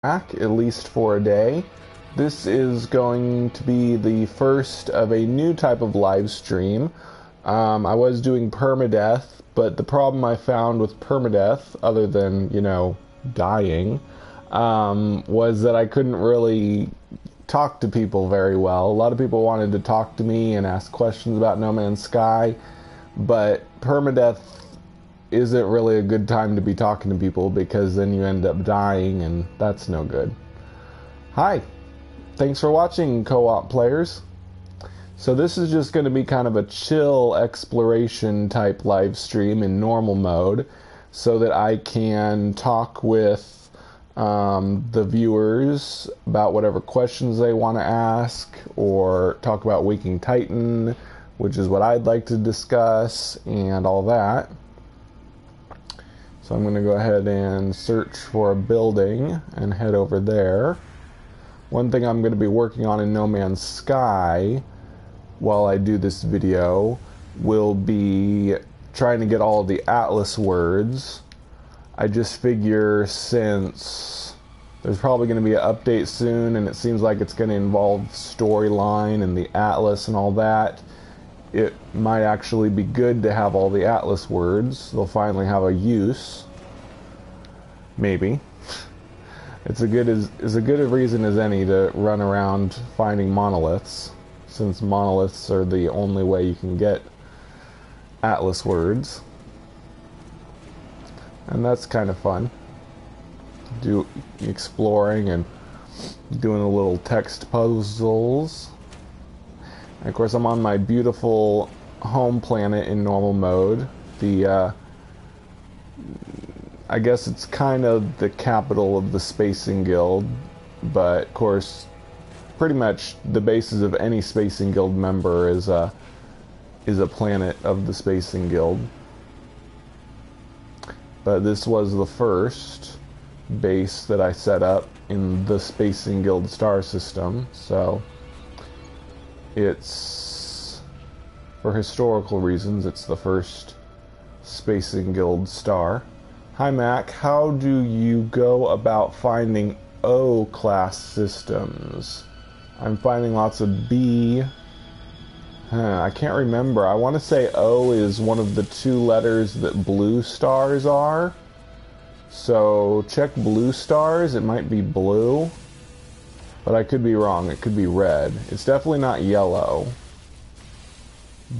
back, at least for a day. This is going to be the first of a new type of live stream. I was doing permadeath, but the problem I found with permadeath, other than, you know, dying, was that I couldn't really talk to people very well. A lot of people wanted to talk to me and ask questions about No Man's Sky, but permadeath isn't really a good time to be talking to people because then you end up dying, and that's no good. Hi, thanks for watching, co-op players. So this is just going to be kind of a chill exploration type live stream in normal mode so that I can talk with the viewers about whatever questions they want to ask, or talk about Waking Titan, which is what I'd like to discuss, and all that. So I'm going to go ahead and search for a building and head over there. One thing I'm going to be working on in No Man's Sky while I do this video will be trying to get all of the Atlas words. I just figure since there's probably going to be an update soon, and it seems like it's going to involve storyline and the Atlas and all that, it might actually be good to have all the Atlas words. They'll finally have a use. Maybe. It's as good a reason as any to run around finding monoliths, since monoliths are the only way you can get Atlas words. And that's kind of fun. Do exploring and doing the little text puzzles. And of course, I'm on my beautiful home planet in normal mode. I guess it's kind of the capital of the Spacing Guild, but of course, pretty much the basis of any Spacing Guild member is a planet of the Spacing Guild. But this was the first base that I set up in the Spacing Guild star system, so it's, for historical reasons, it's the first Spacing Guild star. Hi Mac, how do you go about finding O-class systems? I'm finding lots of B. I can't remember. I want to say O is one of the two letters that blue stars are. So check blue stars. It might be blue, but I could be wrong. It could be red. It's definitely not yellow.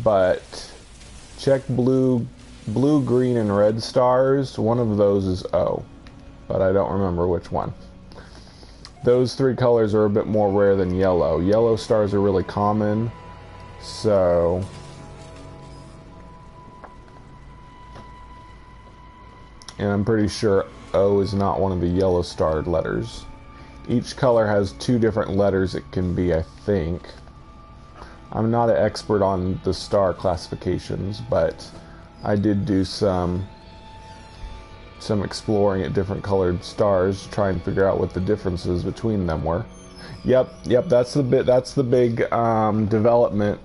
But check blue, green, and red stars. One of those is O, but I don't remember which one. Those three colors are a bit more rare than yellow. Yellow stars are really common. So, and I'm pretty sure O is not one of the yellow starred letters. Each color has two different letters it can be, I think. I'm not an expert on the star classifications, but I did do some exploring at different colored stars to try and figure out what the differences between them were. Yep, that's the big development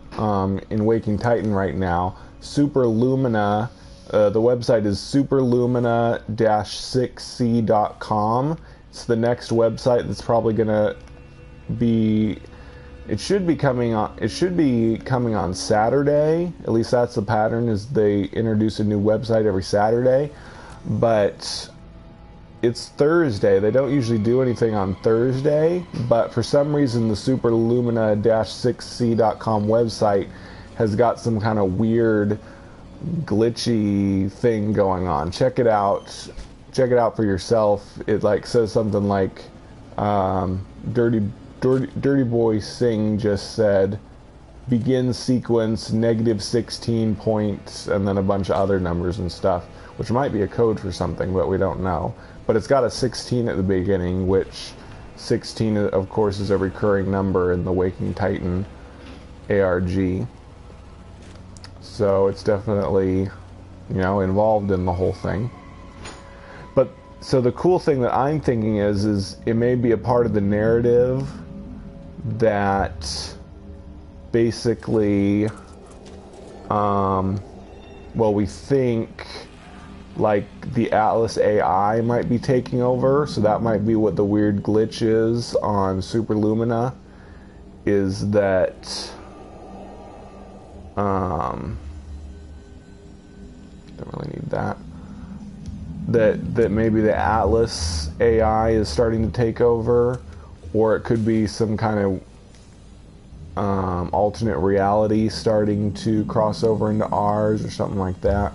in Waking Titan right now. Superlumina, the website is superlumina-6c.com. It's the next website that's probably gonna be. It should be coming on Saturday. At least that's the pattern. Is they introduce a new website every Saturday, but it's Thursday. They don't usually do anything on Thursday, but for some reason the superlumina-6c.com website has got some kind of weird glitchy thing going on. Check it out for yourself. It like says something like Dirty Boy Singh just said begin sequence -16 points, and then a bunch of other numbers and stuff, which might be a code for something, but we don't know. But it's got a 16 at the beginning, which 16, of course, is a recurring number in the Waking Titan ARG. So it's definitely, you know, involved in the whole thing. But, so the cool thing that I'm thinking is it may be a part of the narrative that basically, well, we think like the Atlas AI might be taking over, so that might be what the weird glitch is on Superlumina, is that don't really need that. That maybe the Atlas AI is starting to take over, or it could be some kind of alternate reality starting to cross over into ours or something like that.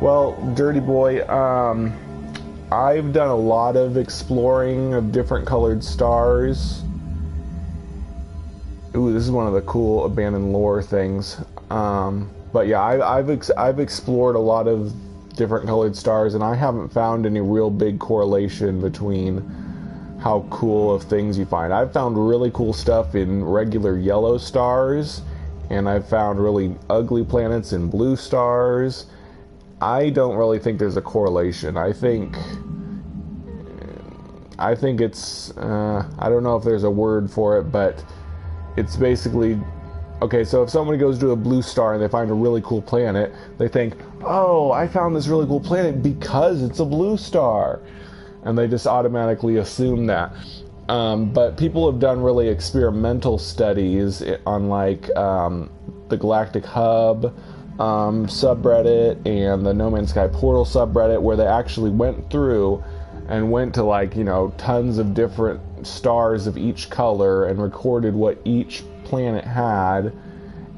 Well, Dirty Boy, I've done a lot of exploring of different colored stars. Ooh, this is one of the cool abandoned lore things. But yeah, I've explored a lot of different colored stars, and I haven't found any real big correlation between how cool of things you find. I've found really cool stuff in regular yellow stars, and I've found really ugly planets in blue stars. I don't really think there's a correlation. I think it's I don't know if there's a word for it, but it's basically, okay, so if somebody goes to a blue star and they find a really cool planet, they think, oh, I found this really cool planet because it's a blue star. And they just automatically assume that. But people have done really experimental studies on like the Galactic Hub subreddit and the No Man's Sky Portal subreddit, where they actually went through and went to, like, you know, tons of different stars of each color and recorded what each planet had,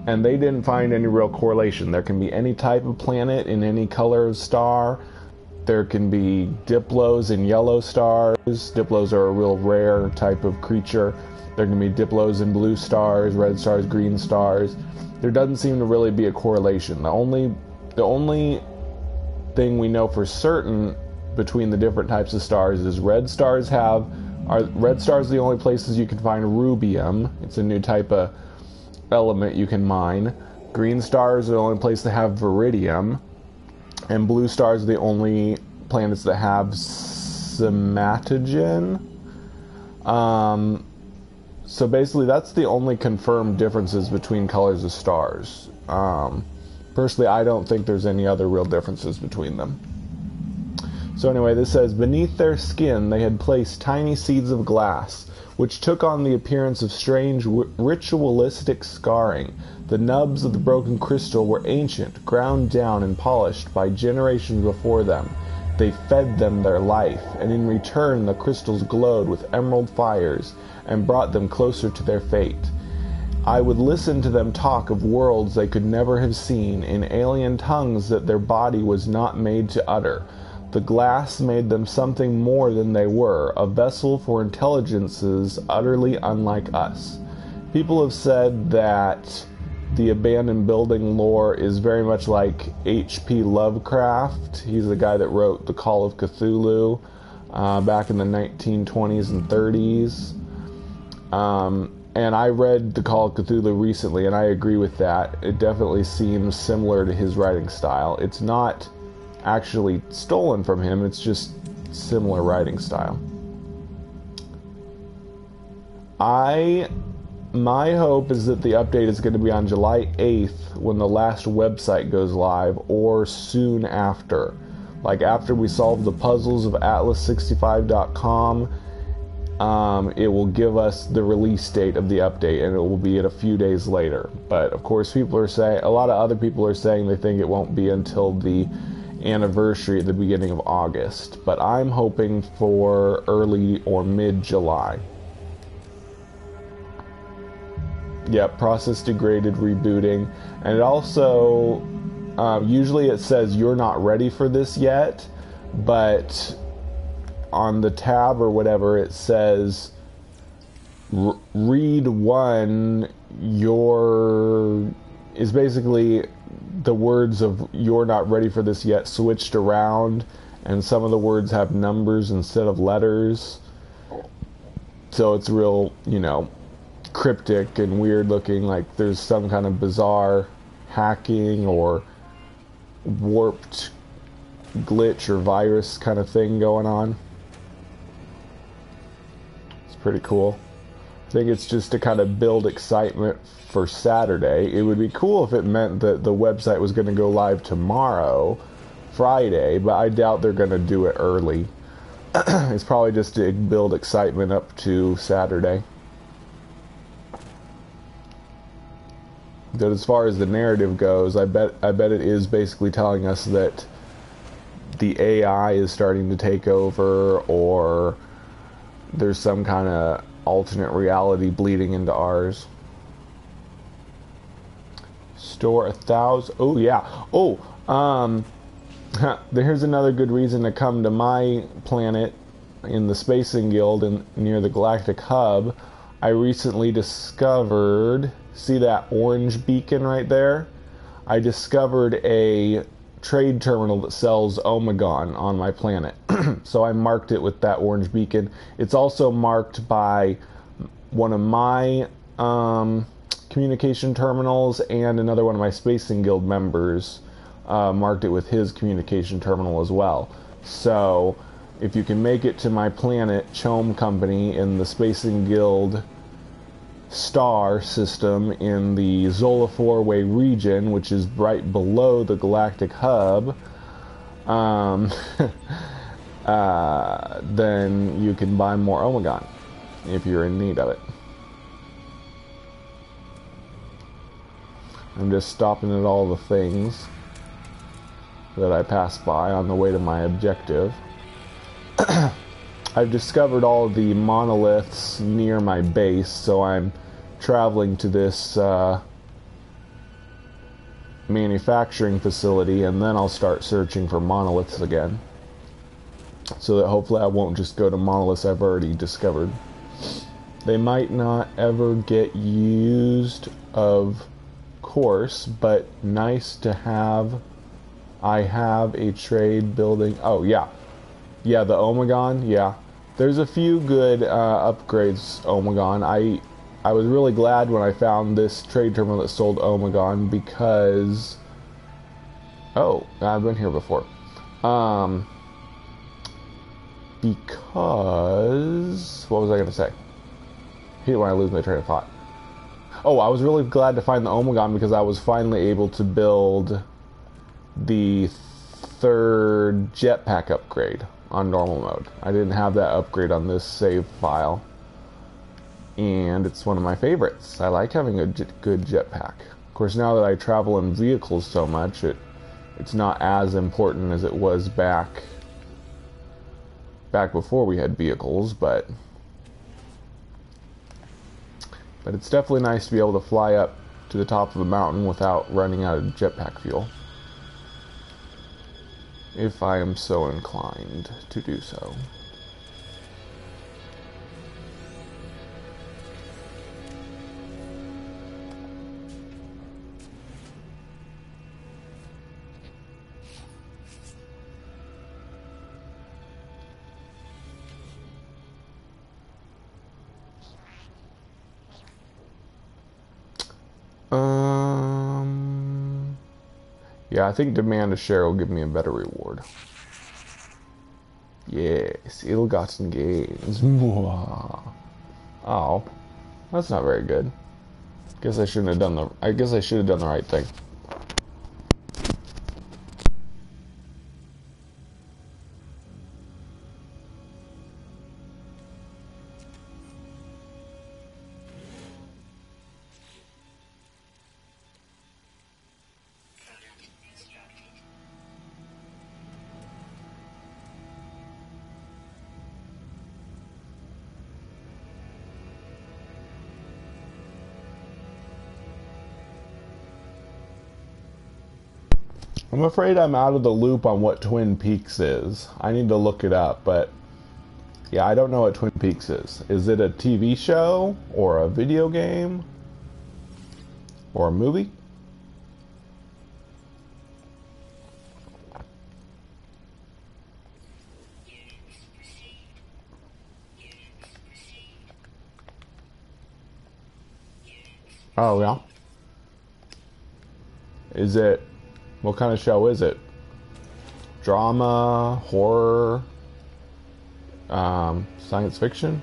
and they didn't find any real correlation. There can be any type of planet in any color of star. There can be Diplos in yellow stars. Diplos are a real rare type of creature. There can be Diplos in blue stars, red stars, green stars. There doesn't seem to really be a correlation. The only thing we know for certain between the different types of stars is red stars are the only places you can find rubium. It's a new type of element you can mine. Green stars are the only place that have viridium, and blue stars are the only planets that have somatogen. So basically, that's the only confirmed differences between colors of stars. Personally, I don't think there's any other real differences between them. So anyway, this says, beneath their skin they had placed tiny seeds of glass, which took on the appearance of strange ritualistic scarring. The nubs of the broken crystal were ancient, ground down and polished by generations before them. They fed them their life, and in return the crystals glowed with emerald fires and brought them closer to their fate. I would listen to them talk of worlds they could never have seen, in alien tongues that their body was not made to utter. The glass made them something more than they were, a vessel for intelligences utterly unlike us. People have said that the abandoned building lore is very much like H.P. Lovecraft. He's the guy that wrote The Call of Cthulhu back in the 1920s and 30s. And I read The Call of Cthulhu recently, and I agree with that. It definitely seems similar to his writing style. It's not actually stolen from him, it's just similar writing style. My hope is that the update is going to be on July 8th when the last website goes live, or soon after. Like after we solve the puzzles of Atlas65.com, it will give us the release date of the update, and it will be at a few days later. But of course, a lot of other people are saying they think it won't be until the anniversary at the beginning of August, but I'm hoping for early or mid-July. Yep, process degraded, rebooting. And it also, usually it says you're not ready for this yet, but on the tab or whatever it says read 1, is basically the words of "you're not ready for this yet" switched around, and some of the words have numbers instead of letters, so it's real, cryptic and weird looking, like there's some kind of bizarre hacking or warped glitch or virus kind of thing going on. It's pretty cool. think it's just to kind of build excitement for Saturday. It would be cool if it meant that the website was going to go live tomorrow, Friday, but I doubt they're going to do it early. It's probably just to build excitement up to Saturday. But as far as the narrative goes, I bet it is basically telling us that the AI is starting to take over, or there's some kind of alternate reality bleeding into ours. Store 1,000. Oh yeah. Oh, here's another good reason to come to my planet in the Spacing Guild near the Galactic Hub. I recently discovered, see that orange beacon right there? I discovered a trade terminal that sells Omegon on my planet. So I marked it with that orange beacon. It's also marked by one of my communication terminals, and another one of my Spacing Guild members marked it with his communication terminal as well. So if you can make it to my planet, Chome Company, in the Spacing Guild star system in the Zola 4-way region, which is right below the Galactic Hub, then you can buy more Omegon if you're in need of it. I'm just stopping at all the things that I pass by on the way to my objective. I've discovered all of the monoliths near my base, so I'm traveling to this manufacturing facility, and then I'll start searching for monoliths again, so that hopefully I won't just go to monoliths I've already discovered. They might not ever get used, of course, but nice to have. I have a trade building. Oh yeah, the Omegon. Yeah, there's a few good upgrades. Omegon. I was really glad when I found this trade terminal that sold Omegon, because I've been here before. Because what was I going to say? I hate when I lose my train of thought. Oh, I was really glad to find the Omegon because I was finally able to build the 3rd jetpack upgrade on normal mode. I didn't have that upgrade on this save file, and it's one of my favorites. I like having a good jetpack. Of course, now that I travel in vehicles so much, it's not as important as it was back before we had vehicles, but it's definitely nice to be able to fly up to the top of the mountain without running out of jetpack fuel, if I am so inclined to do so. Yeah, I think demand a share will give me a better reward. Yes, ill-gotten gains. Oh, that's not very good. Guess I shouldn't have done the. I guess I should have done the right thing. I'm afraid I'm out of the loop on what Twin Peaks is. I need to look it up, but yeah, I don't know what Twin Peaks is. Is it a TV show, or a video game, or a movie? Oh yeah. Is it? What kind of show is it? Drama, horror, science fiction?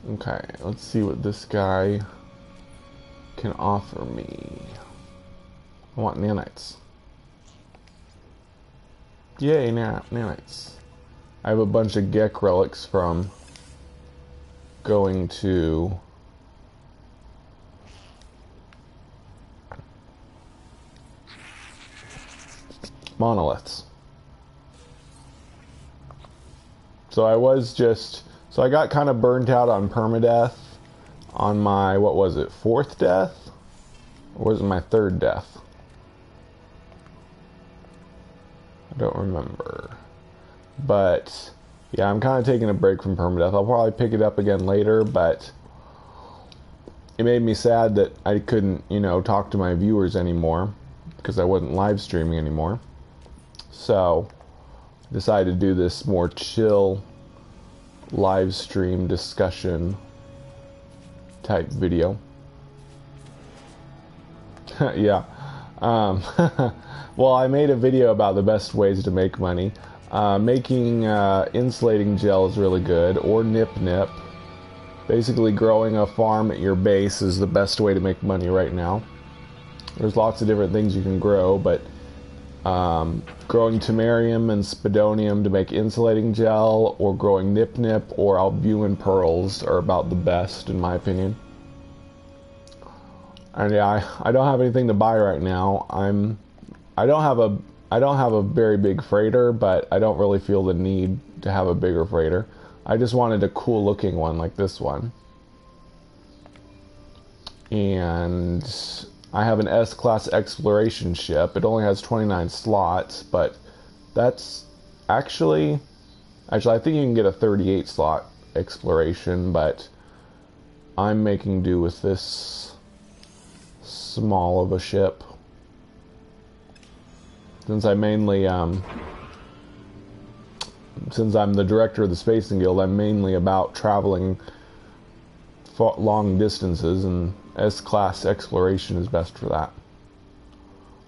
Okay, let's see what this guy can offer me. I want nanites. Yay, nanites. I have a bunch of Gek relics from going to monoliths. So I got kind of burnt out on permadeath on my, what was it, 4th death? Or was it my 3rd death? I don't remember. But yeah, I'm kind of taking a break from permadeath. I'll probably pick it up again later, but it made me sad that I couldn't, talk to my viewers anymore because I wasn't live streaming anymore. So I decided to do this more chill live stream discussion type video. Yeah. Well, I made a video about the best ways to make money. Making insulating gel is really good, or nip. Basically, growing a farm at your base is the best way to make money right now. There's lots of different things you can grow, but growing Temerium and Spidonium to make insulating gel, or growing nip or albumin pearls are about the best, in my opinion. And yeah, I don't have anything to buy right now. I don't have a very big freighter, but I don't really feel the need to have a bigger freighter. I just wanted a cool looking one like this one. And I have an S-class exploration ship. It only has 29 slots, but that's actually I think you can get a 38 slot exploration, but I'm making do with this small of a ship. Since I mainly, since I'm the director of the Spacing Guild, I'm mainly about traveling long distances, and S-class exploration is best for that.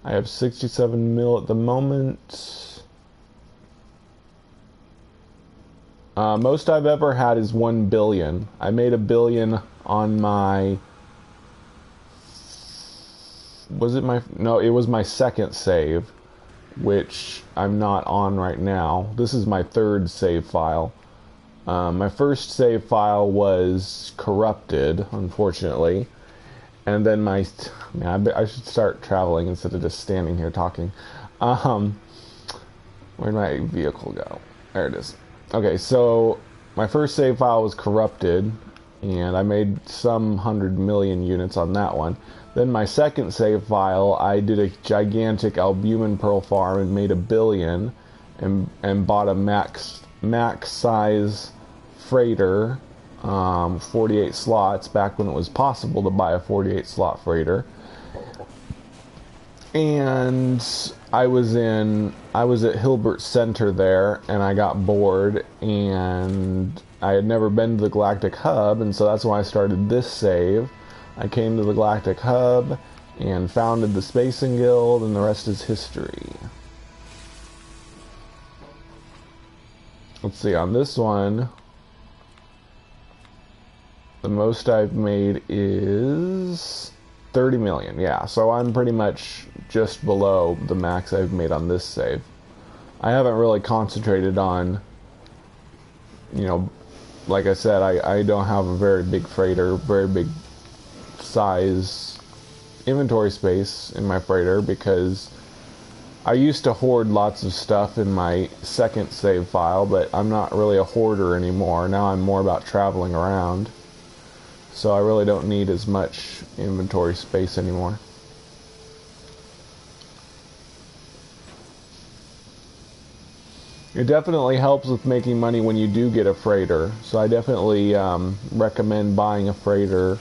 I have 67 mil at the moment. Most I've ever had is 1 billion. I made 1 billion on my... it was my 2nd save, which I'm not on right now. This is my 3rd save file. My 1st save file was corrupted, unfortunately. And then I should start traveling instead of just standing here talking. Where'd my vehicle go? There it is. Okay, so my 1st save file was corrupted, and I made some 100 million units on that one. Then my 2nd save file, I did a gigantic albumin pearl farm and made 1 billion, and bought a max size freighter, 48 slots, back when it was possible to buy a 48 slot freighter. And I was at Hilbert Center there, and I got bored, and I had never been to the Galactic Hub, and so that's why I started this save. I came to the Galactic Hub and founded the Spacing Guild, and the rest is history. Let's see, on this one, the most I've made is 30 million, yeah, so I'm pretty much just below the max I've made on this save. I haven't really concentrated on, like I said, I don't have a very big freighter, very big size inventory space in my freighter, because I used to hoard lots of stuff in my 2nd save file, but I'm not really a hoarder anymore. Now I'm more about traveling around, so I really don't need as much inventory space anymore. It definitely helps with making money when you do get a freighter, so I definitely recommend buying a freighter,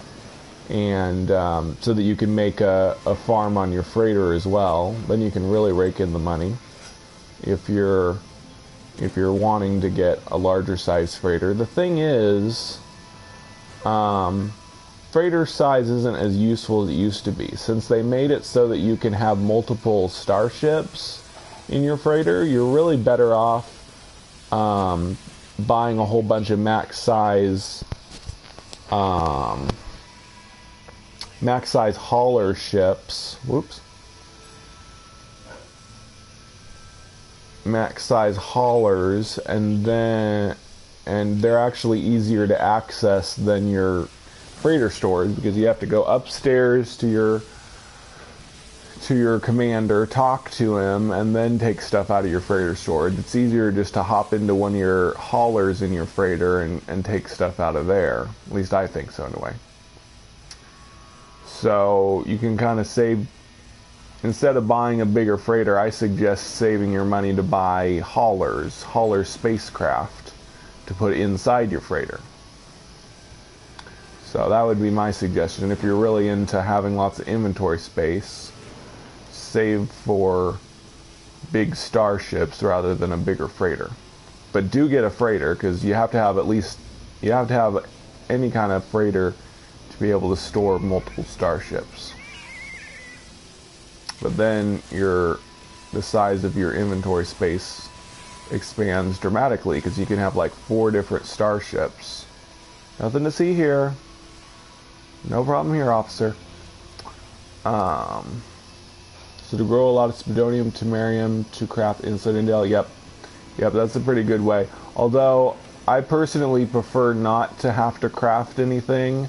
and so that you can make a farm on your freighter as well. Then you can really rake in the money if you're wanting to get a larger size freighter. The thing is, freighter size isn't as useful as it used to be, since they made it so that you can have multiple starships in your freighter. You're really better off buying a whole bunch of max size um, max size hauler ships. Whoops. Max size haulers, and they're actually easier to access than your freighter stores, because you have to go upstairs to your commander, talk to him, and then take stuff out of your freighter storage. It's easier just to hop into one of your haulers in your freighter and take stuff out of there. At least I think so, anyway. So you can kind of save. Instead of buying a bigger freighter, I suggest saving your money to buy hauler spacecraft to put inside your freighter. So that would be my suggestion. If you're really into having lots of inventory space, save for big starships rather than a bigger freighter. But do get a freighter, because you have to have any kind of freighter to be able to store multiple starships. But then the size of your inventory space expands dramatically, because you can have like 4 different starships. Nothing to see here. No problem here, officer. So to grow a lot of spidonium, temerium, to craft inside indel, yep, that's a pretty good way. Although I personally prefer not to have to craft anything.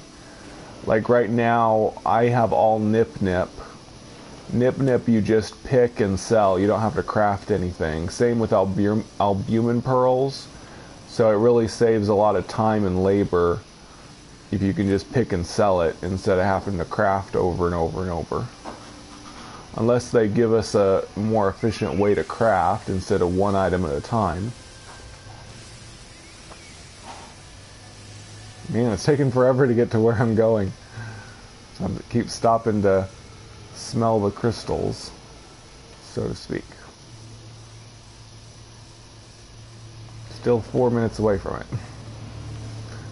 Like right now, I have all nip. Nip you just pick and sell. You don't have to craft anything. Same with albumin pearls. So it really saves a lot of time and labor if you can just pick and sell it instead of having to craft over and over and over. Unless they give us a more efficient way to craft instead of one item at a time. Man, it's taking forever to get to where I'm going. So I keep stopping to smell the crystals, so to speak. Still 4 minutes away from it.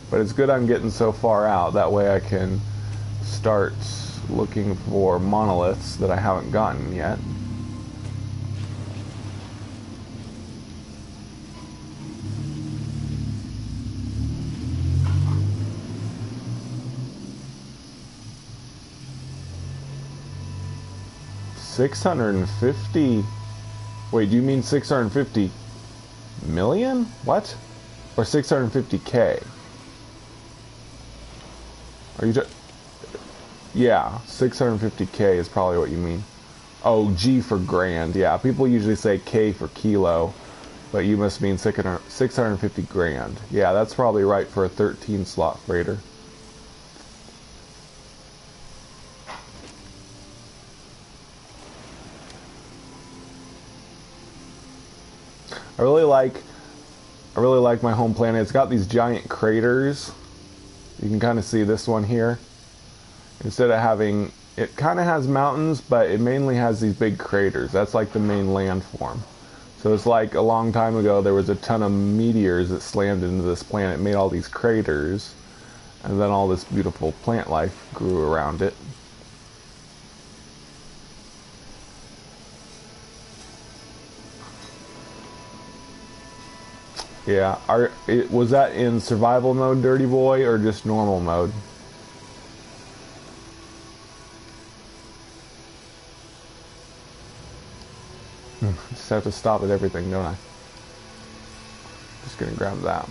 But it's good I'm getting so far out. That way I can start looking for monoliths that I haven't gotten yet. $650. Wait, do you mean 650 million? What? Or 650K? Are you? Yeah, 650K is probably what you mean. Oh, G for grand. Yeah, people usually say K for kilo, but you must mean 650 grand. Yeah, that's probably right for a 13 slot freighter. I really like my home planet. It's got these giant craters. You can kind of see this one here. Instead of having, it kind of has mountains, but it mainly has these big craters. That's like the main landform. So it's like a long time ago there was a ton of meteors that slammed into this planet, made all these craters, and then all this beautiful plant life grew around it. Yeah, was that in survival mode, Dirty Boy, or just normal mode? Just have to stop at everything, don't I? Just gonna grab that.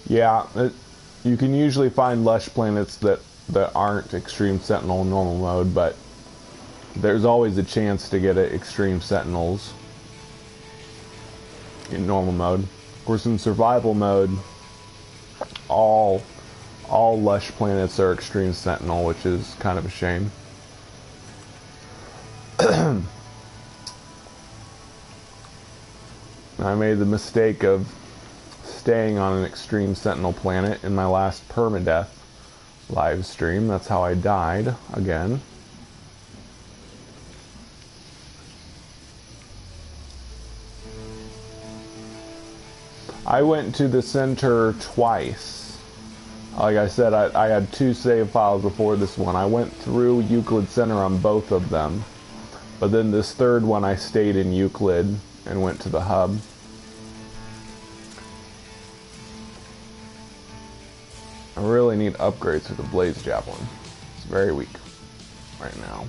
Yeah, you can usually find lush planets that aren't Extreme Sentinel normal mode, but there's always a chance to get it Extreme Sentinels in normal mode. Of course, in survival mode, all all lush planets are Extreme Sentinel, which is kind of a shame. I made the mistake of staying on an Extreme Sentinel planet in my last permadeath live stream. That's how I died again. I went to the center twice. Like I said, I had 2 save files before this one. I went through Euclid Center on both of them. But then this third one I stayed in Euclid and went to the hub. I really need upgrades for the Blaze Javelin. It's very weak right now.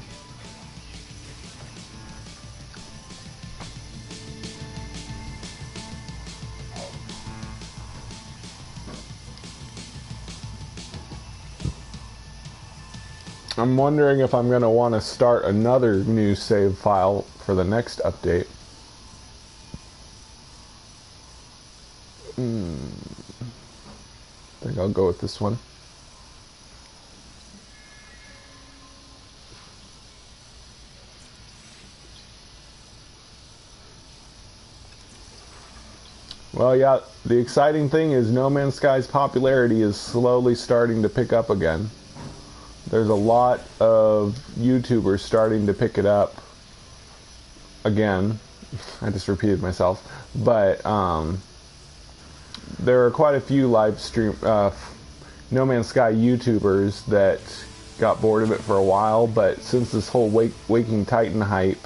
I'm wondering if I'm going to want to start another new save file for the next update. I think I'll go with this one. Well, yeah, the exciting thing is No Man's Sky's popularity is slowly starting to pick up again. There's a lot of YouTubers starting to pick it up again. I just repeated myself. But there are quite a few live stream No Man's Sky YouTubers that got bored of it for a while, but since this whole Waking Titan hype,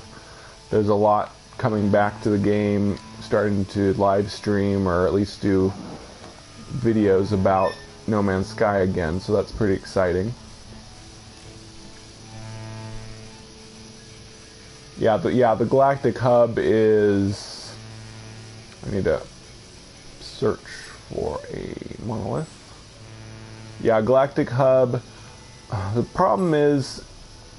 there's a lot coming back to the game, starting to live stream or at least do videos about No Man's Sky again, so that's pretty exciting. Yeah, the Galactic Hub is... I need to search for a monolith. Yeah, Galactic Hub. The problem is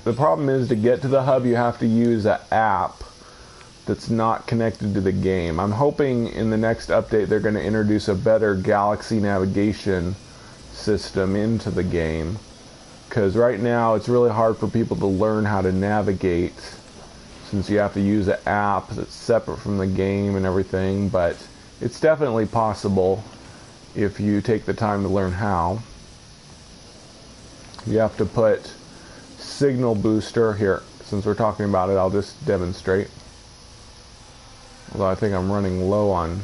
to get to the hub you have to use an app that's not connected to the game. I'm hoping in the next update they're going to introduce a better galaxy navigation system into the game, because right now it's really hard for people to learn how to navigate since you have to use an app that's separate from the game and everything, but it's definitely possible if you take the time to learn how. You have to put signal booster here. Since we're talking about it, I'll just demonstrate. Although I think I'm running low on...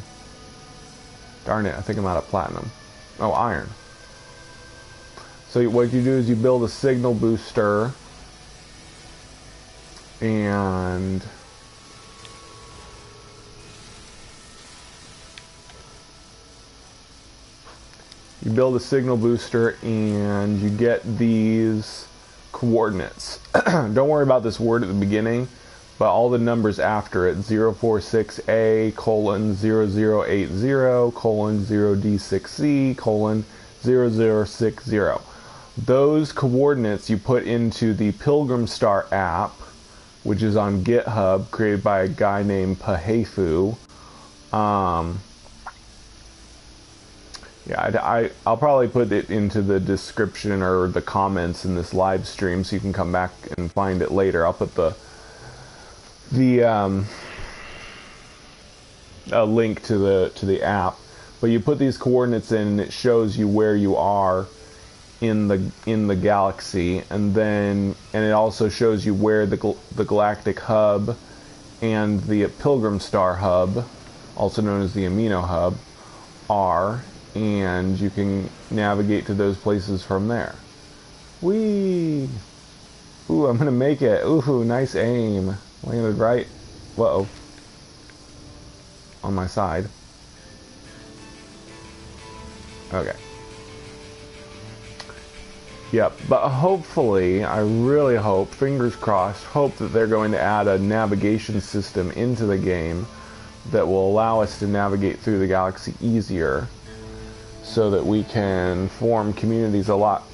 Darn it, I think I'm out of platinum. Oh, iron. So what you do is you build a signal booster, and you build a signal booster and you get these coordinates. Don't worry about this word at the beginning, but all the numbers after it: 046A, colon 0080, colon 0D6C, colon 0060. Those coordinates you put into the Pilgrim Star app, which is on GitHub, created by a guy named Pahefu. Yeah, I'll probably put it into the description or the comments in this live stream, so you can come back and find it later. I'll put a link to the app. But you put these coordinates in, and it shows you where you are in the galaxy, and it also shows you where the Galactic Hub and the Pilgrim Star Hub, also known as the Amino Hub, are, and you can navigate to those places from there. Whee! Ooh, I'm gonna make it. Ooh, nice aim. Landed right. Whoa. On my side. Okay. Yep, but hopefully, I really hope, fingers crossed, hope that they're going to add a navigation system into the game that will allow us to navigate through the galaxy easier, so that we can form communities a lot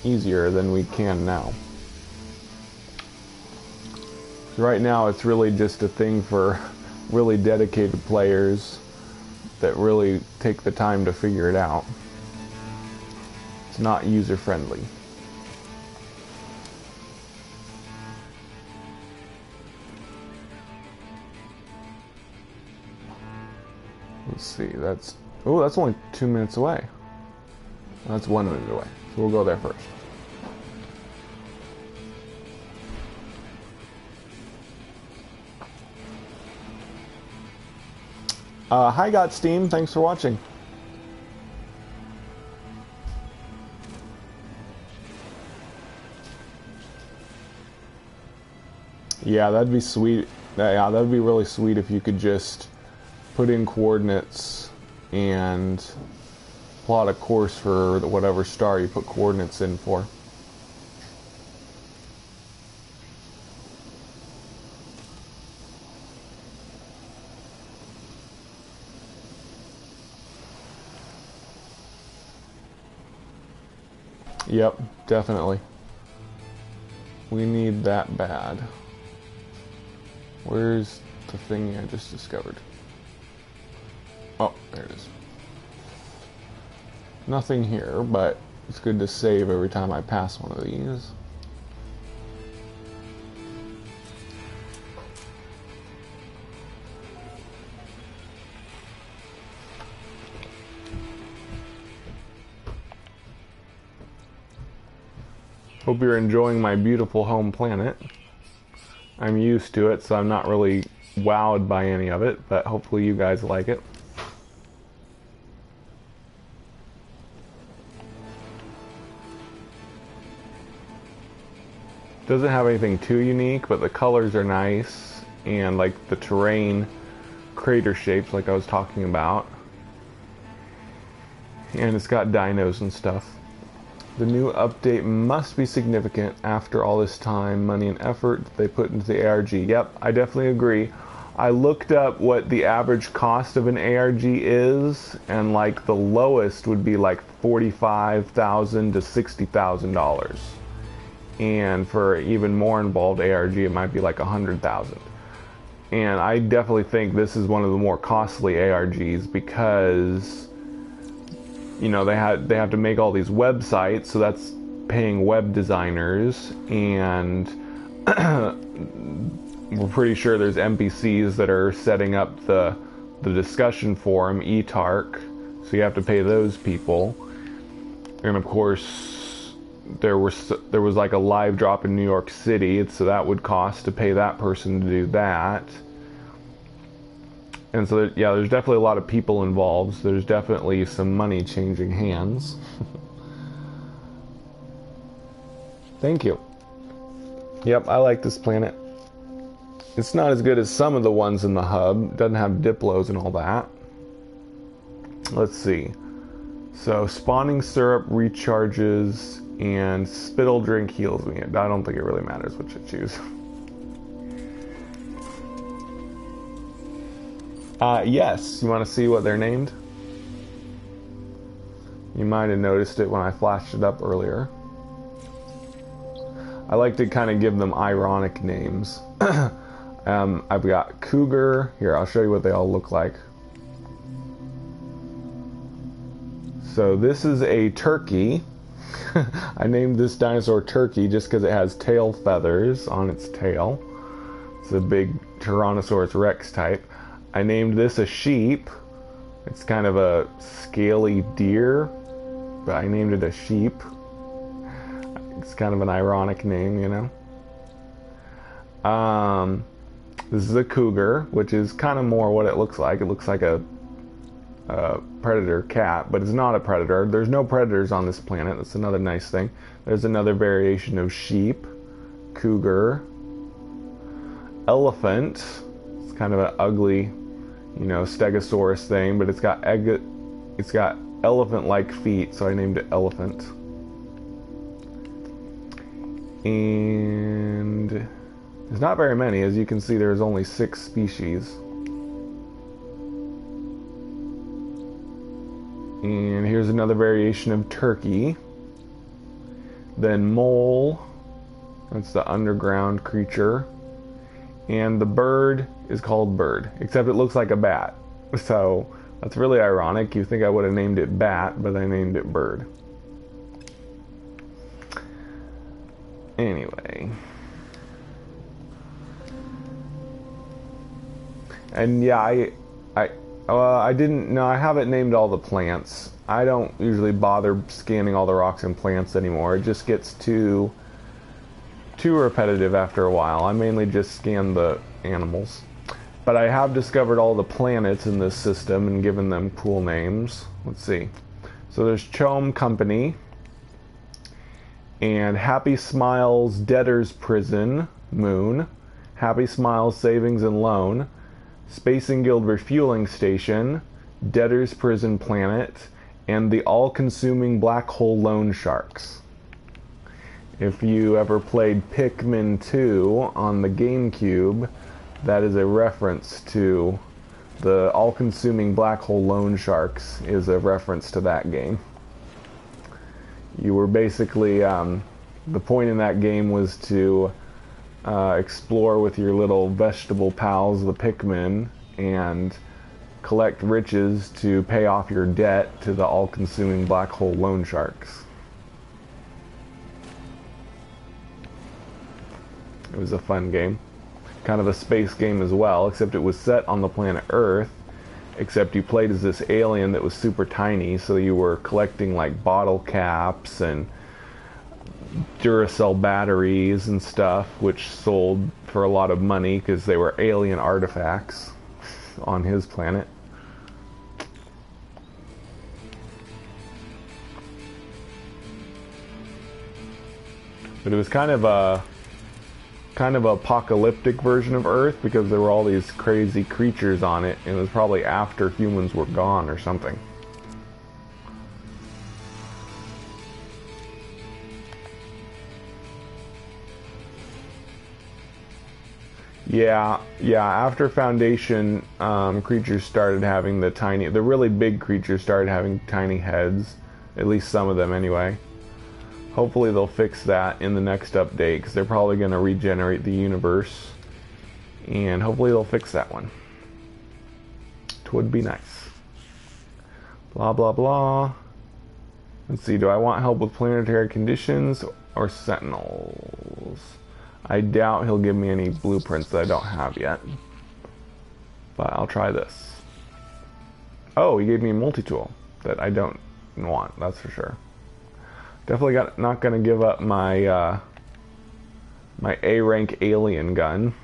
easier than we can now. Right now, it's really just a thing for really dedicated players that really take the time to figure it out. It's not user-friendly. Let's see, that's only 2 minutes away. That's 1 minute away, so we'll go there first. Hi, Got Steam. Thanks for watching. Yeah, that'd be sweet. Yeah, that'd be really sweet if you could just put in coordinates and plot a course for whatever star you put coordinates in for. Yep, definitely. We need that bad. Where's the thing I just discovered? Oh, there it is. Nothing here, but it's good to save every time I pass one of these. Hope you're enjoying my beautiful home planet. I'm used to it, so I'm not really wowed by any of it, but hopefully you guys like it. Doesn't have anything too unique, but the colors are nice, and like the terrain, crater shapes like I was talking about. And it's got dinos and stuff. The new update must be significant after all this time, money, and effort they put into the ARG. Yep, I definitely agree. I looked up what the average cost of an ARG is, and like the lowest would be like $45,000 to $60,000. And for even more involved ARG, it might be like $100,000. And I definitely think this is one of the more costly ARGs because, you know, they have to make all these websites, so that's paying web designers, and we're pretty sure there's NPCs that are setting up the discussion forum, eTark, so you have to pay those people. And of course, there was like a live drop in New York City, so that would cost to pay that person to do that. And so, yeah, there's definitely a lot of people involved. So there's definitely some money changing hands. Thank you. Yep, I like this planet. It's not as good as some of the ones in the hub. It doesn't have Diplos and all that. Let's see. So, spawning syrup recharges and spittle drink heals me. I don't think it really matters which I choose. Yes, you want to see what they're named? You might have noticed it when I flashed it up earlier. I like to kind of give them ironic names. I've got Cougar. Here, I'll show you what they all look like. So this is a turkey. I named this dinosaur Turkey just because it has tail feathers on its tail. It's a big Tyrannosaurus Rex type. I named this a sheep. It's kind of a scaly deer, but I named it a sheep. It's kind of an ironic name, you know. This is a cougar, which is kind of more what it looks like. It looks like a predator cat, but it's not a predator. There's no predators on this planet. That's another nice thing. There's another variation of sheep, cougar, elephant. It's kind of an ugly, you know, stegosaurus thing, but it's got elephant-like feet, so I named it elephant. And there's not very many. As you can see, there's only 6 species. And here's another variation of turkey. Then mole, that's the underground creature. And the bird is called bird, except it looks like a bat. So that's really ironic. You think I would have named it bat, but I named it bird. Anyway. And yeah, I didn't, no, I haven't named all the plants. I don't usually bother scanning all the rocks and plants anymore. It just gets too repetitive after a while. I mainly just scan the animals. But I have discovered all the planets in this system and given them cool names. Let's see. So there's Chome Company, and Happy Smiles Debtor's Prison, Moon, Happy Smiles Savings and Loan, Spacing Guild Refueling Station, Debtor's Prison Planet, and the all-consuming Black Hole Loan Sharks. If you ever played Pikmin 2 on the GameCube, that is a reference to the all-consuming Black Hole Loan Sharks is a reference to that game. You were basically, the point in that game was to explore with your little vegetable pals, the Pikmin, and collect riches to pay off your debt to the all-consuming Black Hole Loan Sharks. It was a fun game. Kind of a space game as well, except it was set on the planet Earth, except you played as this alien that was super tiny, so you were collecting like bottle caps and Duracell batteries and stuff, which sold for a lot of money because they were alien artifacts on his planet. But it was kind of a apocalyptic version of Earth because there were all these crazy creatures on it, and it was probably after humans were gone or something. Yeah, after Foundation, creatures started having the really big creatures started having tiny heads, at least some of them anyway. Hopefully they'll fix that in the next update, because they're probably going to regenerate the universe, and hopefully they'll fix that one. It would be nice. Blah, blah, blah. Let's see, do I want help with planetary conditions or sentinels? I doubt he'll give me any blueprints that I don't have yet. But I'll try this. Oh, he gave me a multi-tool that I don't want, that's for sure. Definitely not going to give up my my A-rank alien gun.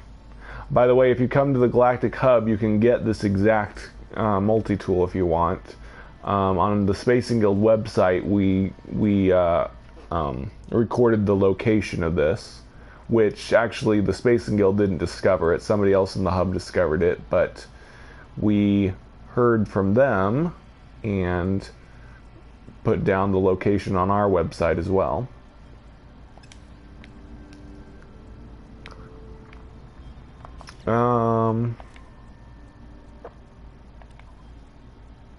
By the way, if you come to the Galactic Hub, you can get this exact multi-tool if you want. On the Spacing Guild website, we recorded the location of this, which actually the Spacing Guild didn't discover it. Somebody else in the hub discovered it, but we heard from them and put down the location on our website as well.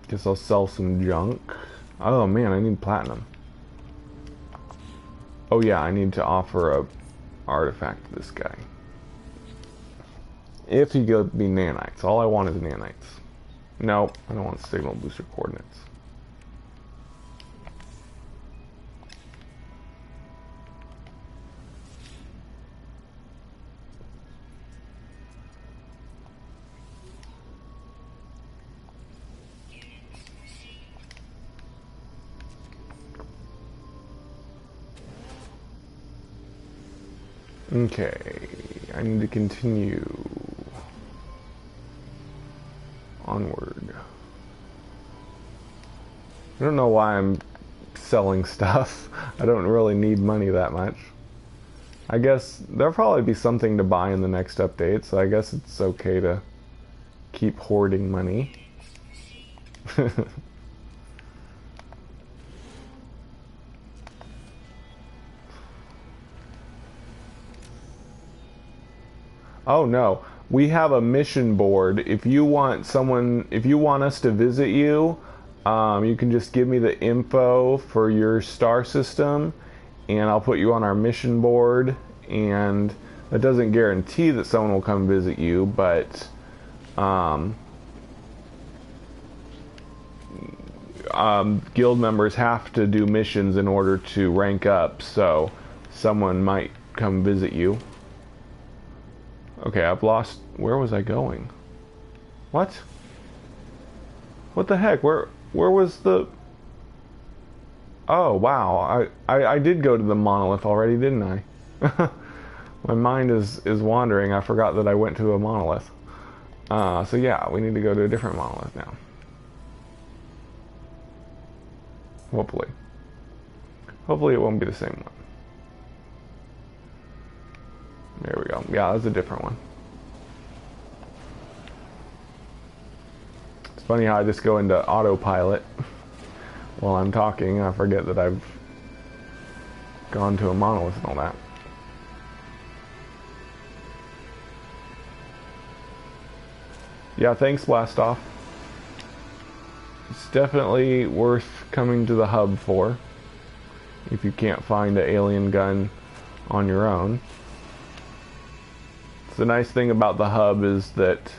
Guess I'll sell some junk. Oh man, I need platinum. Oh yeah, I need to offer a artifact to this guy. If he gives me nanites. All I want is nanites. No, I don't want signal booster coordinates. Okay, I need to continue onward. I don't know why I'm selling stuff. I don't really need money that much. I guess there'll probably be something to buy in the next update, so I guess it's okay to keep hoarding money. Oh no, we have a mission board. If you want us to visit you, you can just give me the info for your star system, and I'll put you on our mission board. And that doesn't guarantee that someone will come visit you, but guild members have to do missions in order to rank up. So someone might come visit you. Okay, I've lost... Where was I going? What? What the heck? Where was the... Oh, wow. I did go to the monolith already, didn't I? My mind is wandering. I forgot that I went to a monolith. So yeah, we need to go to a different monolith now. Hopefully. Hopefully it won't be the same one. There we go. Yeah, that's a different one. It's funny how I just go into autopilot while I'm talking. I forget that I've gone to a monolith and all that. Yeah, thanks, Blastoff. It's definitely worth coming to the hub for if you can't find an alien gun on your own. The nice thing about the hub is that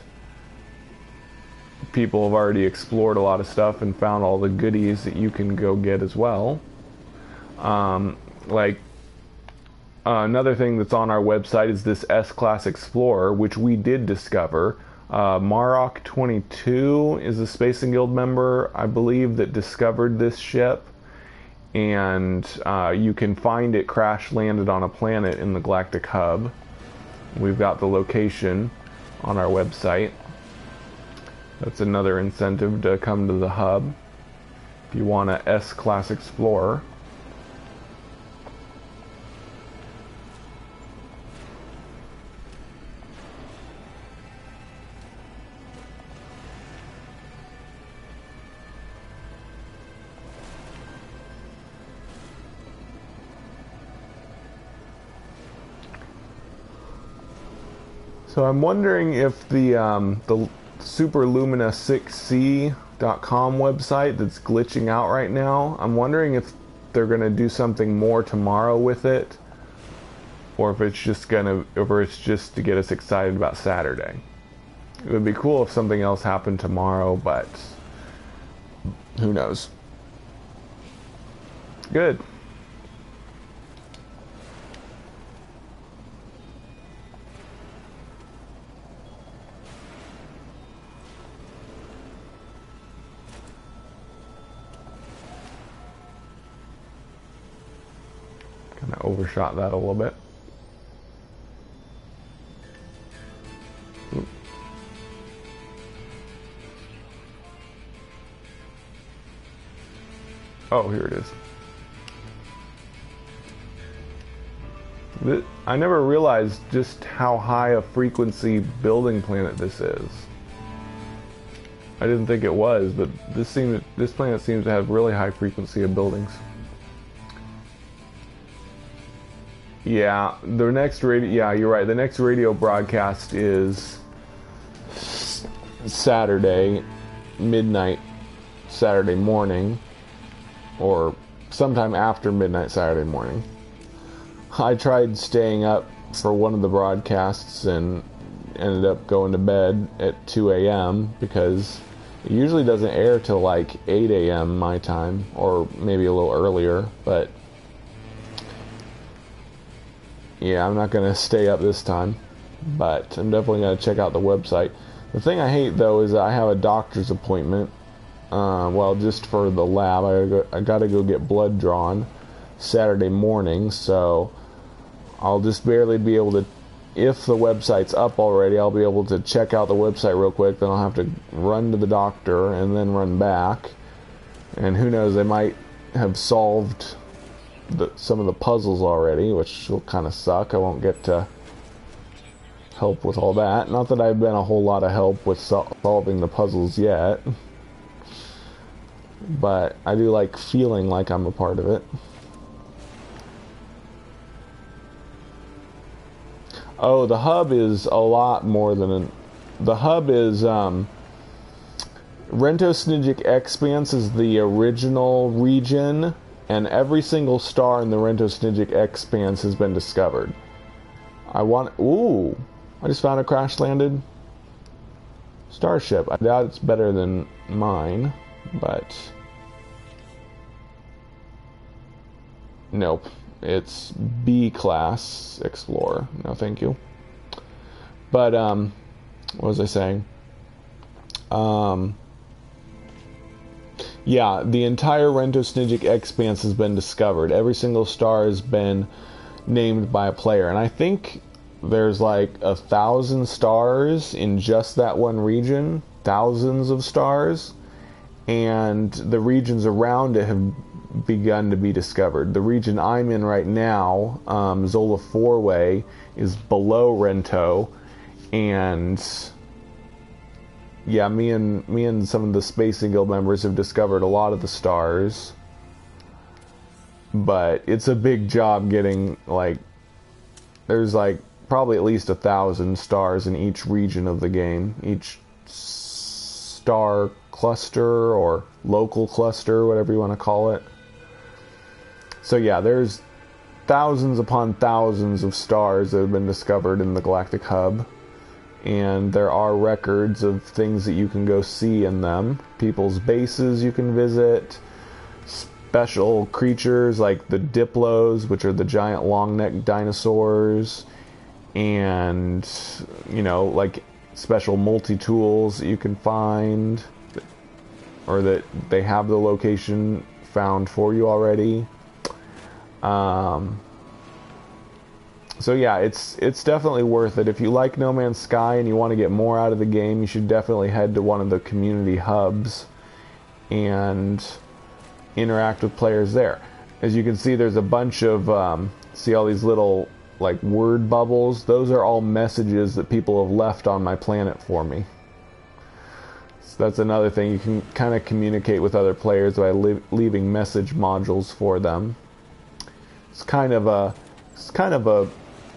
people have already explored a lot of stuff and found all the goodies that you can go get as well. Another thing that's on our website is this S-Class Explorer, which we did discover. Marok22 is a Spacing Guild member, I believe, that discovered this ship. And you can find it crash landed on a planet in the Galactic Hub. We've got the location on our website. That's another incentive to come to the hub if you want a S-Class Explorer. So I'm wondering if the superlumina6c.com website that's glitching out right now, I'm wondering if they're going to do something more tomorrow with it, or if it's just to get us excited about Saturday. It would be cool if something else happened tomorrow, but who knows. Good. Kind of overshot that a little bit. Ooh. Oh, here it is. I never realized just how high a frequency building planet this is. I didn't think it was, but this planet seems to have really high frequency of buildings. Yeah, the next radio. Yeah, you're right. The next radio broadcast is Saturday, midnight, Saturday morning, or sometime after midnight Saturday morning. I tried staying up for one of the broadcasts and ended up going to bed at 2 a.m. because it usually doesn't air till like 8 a.m. my time, or maybe a little earlier, but yeah, I'm not going to stay up this time, but I'm definitely going to check out the website. The thing I hate, though, is that I have a doctor's appointment, well, just for the lab. I got to go get blood drawn Saturday morning, so I'll just barely be able to, if the website's up already, I'll be able to check out the website real quick, then I'll have to run to the doctor and then run back, and who knows, they might have solved some of the puzzles already, which will kind of suck. I won't get to help with all that. Not that I've been a whole lot of help with solving the puzzles yet, but I do like feeling like I'm a part of it. Oh, the hub is a lot more than the hub is Rentosnigic Expanse is the original region, and every single star in the Rentosnigic Expanse has been discovered. Ooh, I just found a crash-landed starship. I doubt it's better than mine, but nope. It's B class Explorer. No, thank you. But, what was I saying? Yeah, the entire Rentosnigic expanse has been discovered. Every single star has been named by a player. And I think there's like 1,000 stars in just that one region. Thousands of stars. And the regions around it have begun to be discovered. The region I'm in right now, Zola Fourway, is below Rento. And yeah, me and some of the Spacing Guild members have discovered a lot of the stars. But it's a big job getting, like, there's like probably at least 1,000 stars in each region of the game. Each star cluster or local cluster, whatever you want to call it. So yeah, there's thousands upon thousands of stars that have been discovered in the Galactic Hub. And there are records of things that you can go see in them. People's bases you can visit. Special creatures like the Diplos, which are the giant long-necked dinosaurs. And, you know, like special multi-tools that you can find. Or that they have the location found for you already. So yeah, it's definitely worth it. If you like No Man's Sky and you want to get more out of the game, you should definitely head to one of the community hubs and interact with players there. As you can see, there's a bunch of, see all these little like word bubbles? Those are all messages that people have left on my planet for me. So that's another thing. You can kind of communicate with other players by leaving message modules for them. It's kind of a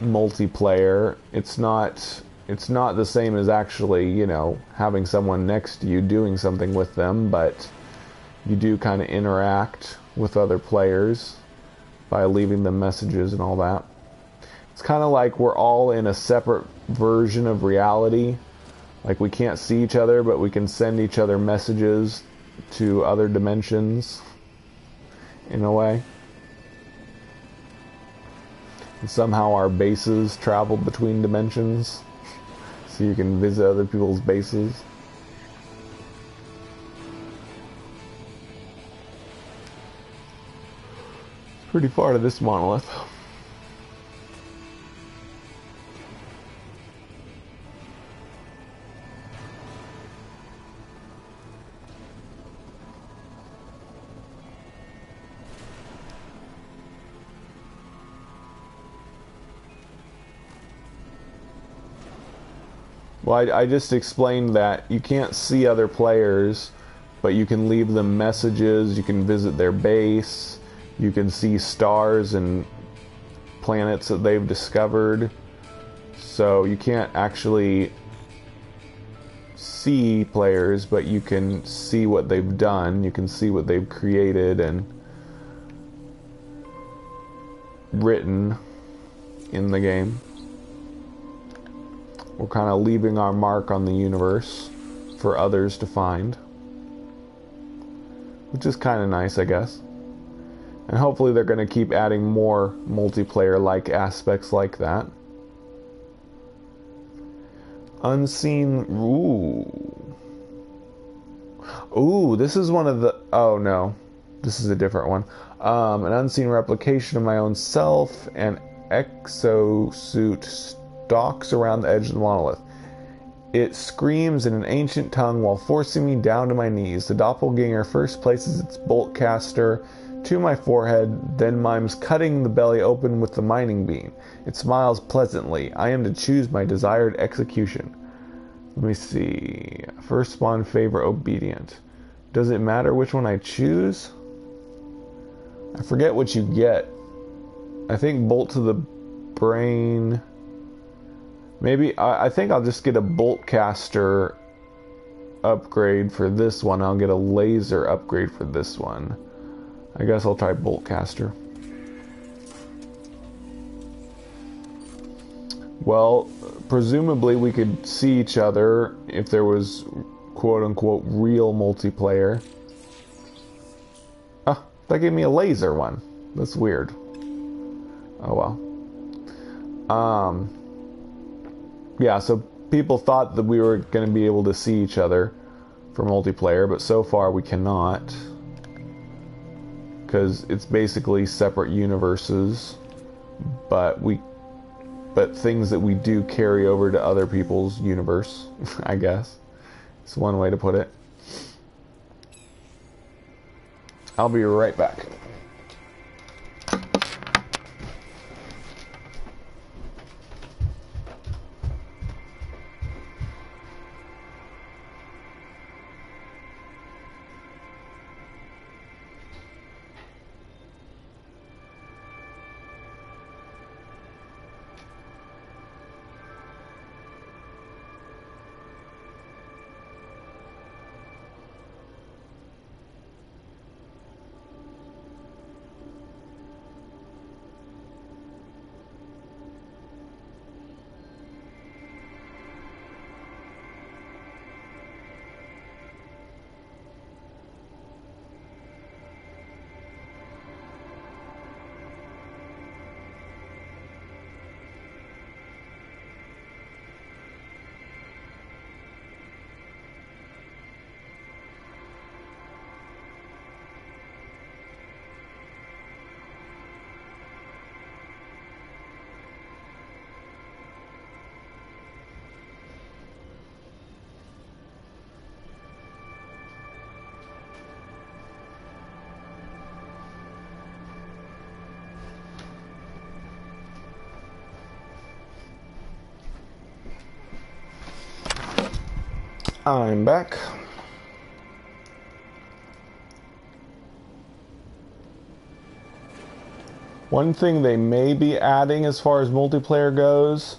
multiplayer. It's not the same as actually, you know, having someone next to you doing something with them, but you do kind of interact with other players by leaving them messages and all that. It's kind of like we're all in a separate version of reality. Like we can't see each other, but we can send each other messages to other dimensions in a way. And somehow our bases travel between dimensions, so you can visit other people's bases. It's pretty far to this monolith. Well, I just explained that you can't see other players, but you can leave them messages, you can visit their base, you can see stars and planets that they've discovered. So you can't actually see players, but you can see what they've done, you can see what they've created and written in the game. We're kind of leaving our mark on the universe for others to find, which is kind of nice, I guess. And hopefully they're going to keep adding more multiplayer-like aspects like that. Unseen... Ooh, this is one of the... Oh, no. This is a different one. An unseen replication of my own self, an exosuit stalks around the edge of the monolith. It screams in an ancient tongue while forcing me down to my knees. The doppelganger first places its bolt caster to my forehead, then mimes cutting the belly open with the mining beam. It smiles pleasantly. I am to choose my desired execution. Let me see. First spawn favor obedient. Does it matter which one I choose? I forget what you get. I think bolt to the brain... Maybe, I think I'll just get a bolt caster upgrade for this one. I'll get a laser upgrade for this one. I guess I'll try bolt caster. Well, presumably we could see each other if there was quote-unquote real multiplayer. Ah, that gave me a laser one. That's weird. Oh well. Yeah, so people thought that we were going to be able to see each other for multiplayer, but so far we cannot, because it's basically separate universes, but things that we do carry over to other people's universe, I guess. It's one way to put it. I'll be right back. I'm back. One thing they may be adding as far as multiplayer goes,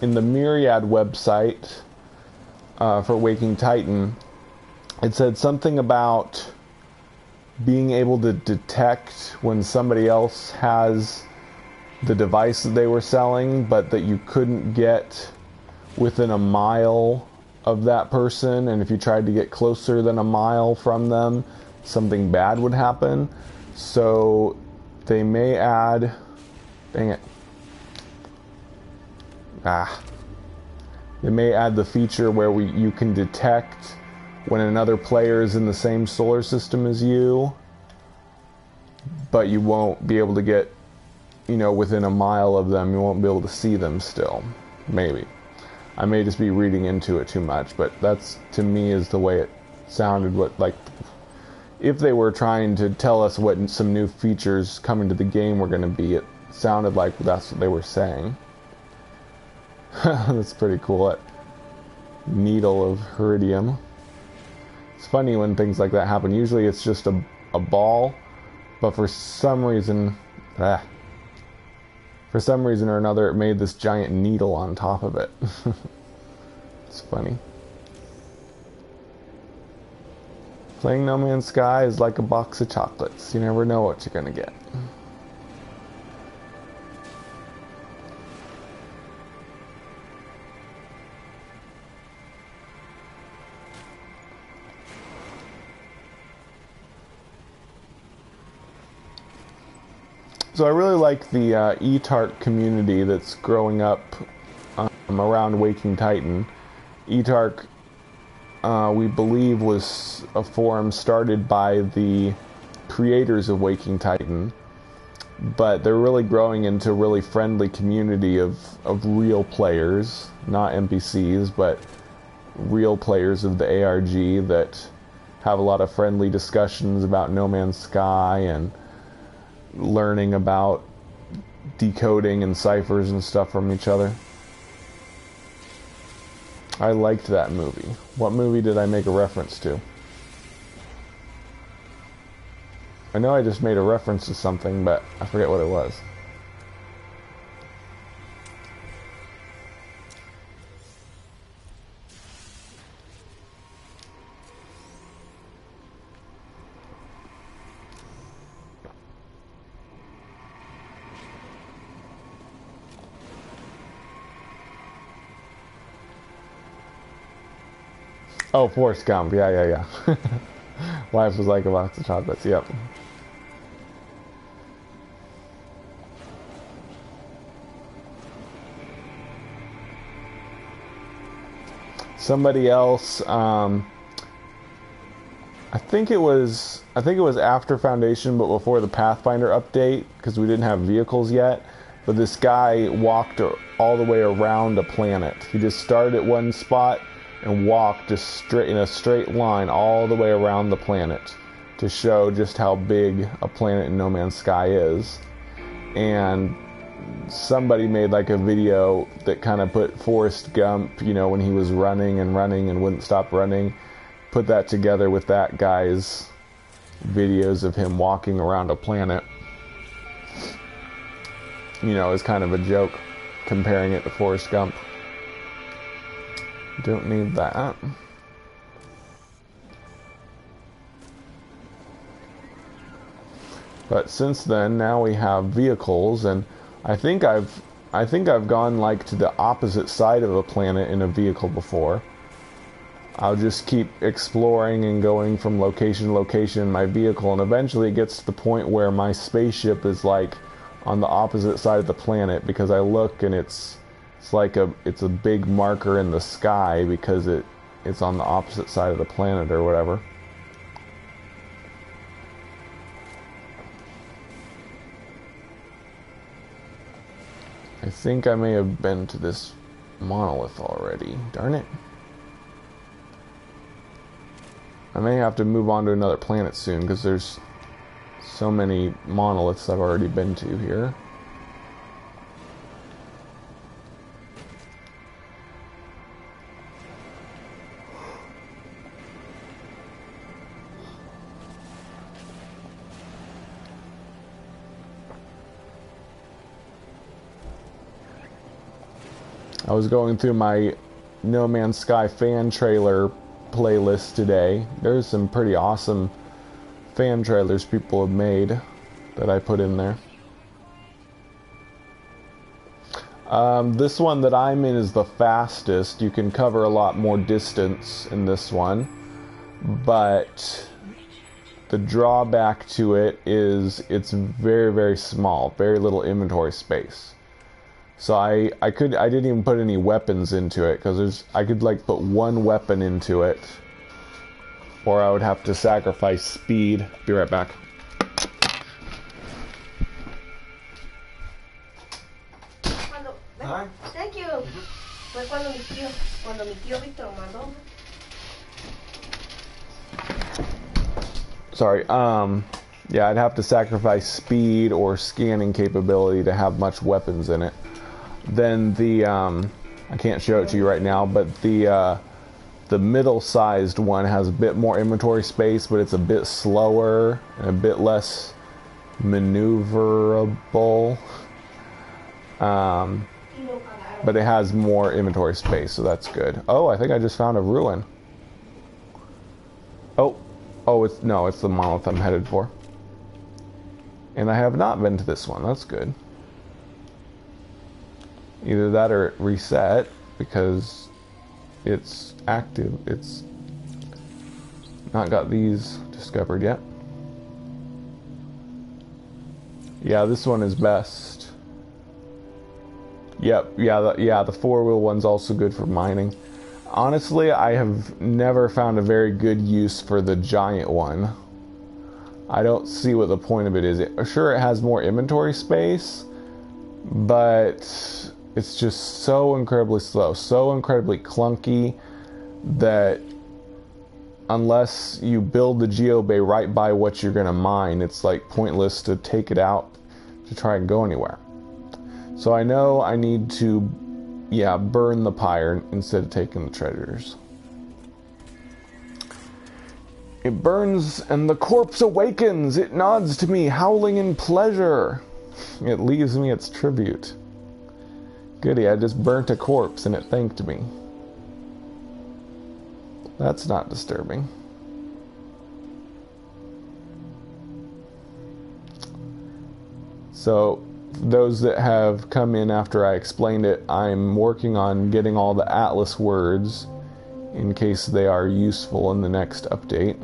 in the Myriad website for Waking Titan, it said something about being able to detect when somebody else has the device that they were selling, but that you couldn't get within a mile of that person, and if you tried to get closer than a mile from them, something bad would happen. So they may add, dang it, they may add the feature where you can detect when another player is in the same solar system as you, but you won't be able to get, within a mile of them. You won't be able to see them still. Maybe. I may just be reading into it too much, but that's, to me, is the way it sounded. If they were trying to tell us what some new features coming to the game were going to be, it sounded like that's what they were saying. That's pretty cool. That needle of Heridium. It's funny when things like that happen. Usually it's just a ball, but for some reason or another, it made this giant needle on top of it. It's funny. Playing No Man's Sky is like a box of chocolates. You never know what you're gonna get. So I really like the eTark community that's growing up around Waking Titan. eTark, we believe, was a forum started by the creators of Waking Titan, but they're really growing into a really friendly community of real players, not NPCs, but real players of the ARG that have a lot of friendly discussions about No Man's Sky and learning about decoding and ciphers and stuff from each other. I liked that movie. What movie did I make a reference to? I know I just made a reference to something, but I forget what it was. Oh, Forrest Gump. Yeah. Life was like a box of chocolates. Yep. somebody else, I think it was after Foundation, but before the Pathfinder update, because we didn't have vehicles yet. But this guy walked all the way around a planet. He just started at one spot and walked just straight in a straight line all the way around the planet to show just how big a planet in No Man's Sky is. And somebody made like a video that kind of put Forrest Gump, you know, when he was running and wouldn't stop running, put that together with that guy's videos of him walking around a planet, you know, as kind of a joke, comparing it to Forrest Gump. Don't need that. But since then, now we have vehicles, and I think I've gone like to the opposite side of a planet in a vehicle before. I'll just keep exploring and going from location to location in my vehicle, and eventually it gets to the point where my spaceship is like on the opposite side of the planet, because I look and it's a big marker in the sky because it's on the opposite side of the planet or whatever. I think I may have been to this monolith already. Darn it. I may have to move on to another planet soon, because there's so many monoliths I've already been to here. I was going through my No Man's Sky fan trailer playlist today. There's some pretty awesome fan trailers people have made that I put in there. This one that I'm in is the fastest. You can cover a lot more distance in this one, but the drawback to it is it's very, very small, very little inventory space. So I didn't even put any weapons into it, because I could like put one weapon into it, or I would have to sacrifice speed. Be right back. Hi. Thank you. Fue cuando mi tío Víctor lo mandó. Sorry. Yeah, I'd have to sacrifice speed or scanning capability to have much weapons in it. Then I can't show it to you right now, but the middle-sized one has a bit more inventory space, but it's a bit slower and a bit less maneuverable. But it has more inventory space, so that's good. Oh, I think I just found a ruin. Oh, it's the monolith I'm headed for. And I have not been to this one. That's good. Either that or it reset, because it's active. It's not got these discovered yet. Yeah, this one is best. Yep, the four-wheel one's also good for mining. Honestly, I have never found a very good use for the giant one. I don't see what the point of it is. Sure, it has more inventory space, but it's just so incredibly slow, so incredibly clunky, that unless you build the geobay right by what you're going to mine, it's like pointless to take it out to try and go anywhere. So I know I need to, burn the pyre instead of taking the treasures. It burns and the corpse awakens. It nods to me, howling in pleasure. It leaves me its tribute. Goody, I just burnt a corpse and it thanked me. That's not disturbing. So, those that have come in after I explained it, I'm working on getting all the Atlas words in case they are useful in the next update.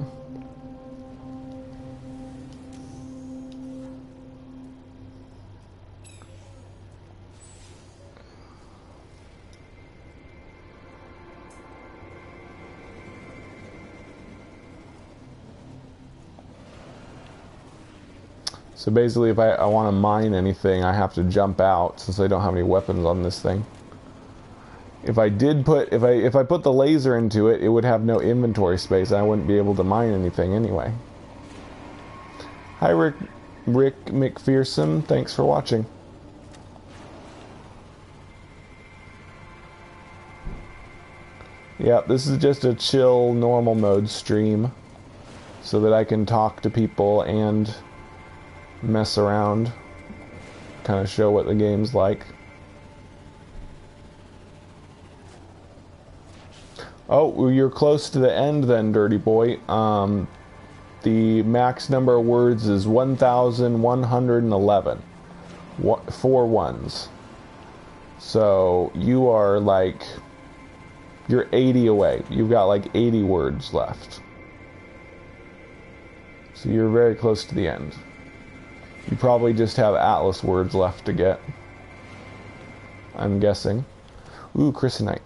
So basically, if I want to mine anything, I have to jump out since I don't have any weapons on this thing. If I put the laser into it, it would have no inventory space. I wouldn't be able to mine anything anyway. Hi, Rick McPherson. Thanks for watching. Yeah, this is just a chill, normal mode stream, so that I can talk to people and mess around, kind of show what the game's like. Oh, well, you're close to the end then, Dirty Boy. The max number of words is 1,111. 4 ones. So you are like, you're 80 away. You've got like 80 words left. So you're very close to the end. You probably just have Atlas words left to get, I'm guessing. Ooh, Chrysanite.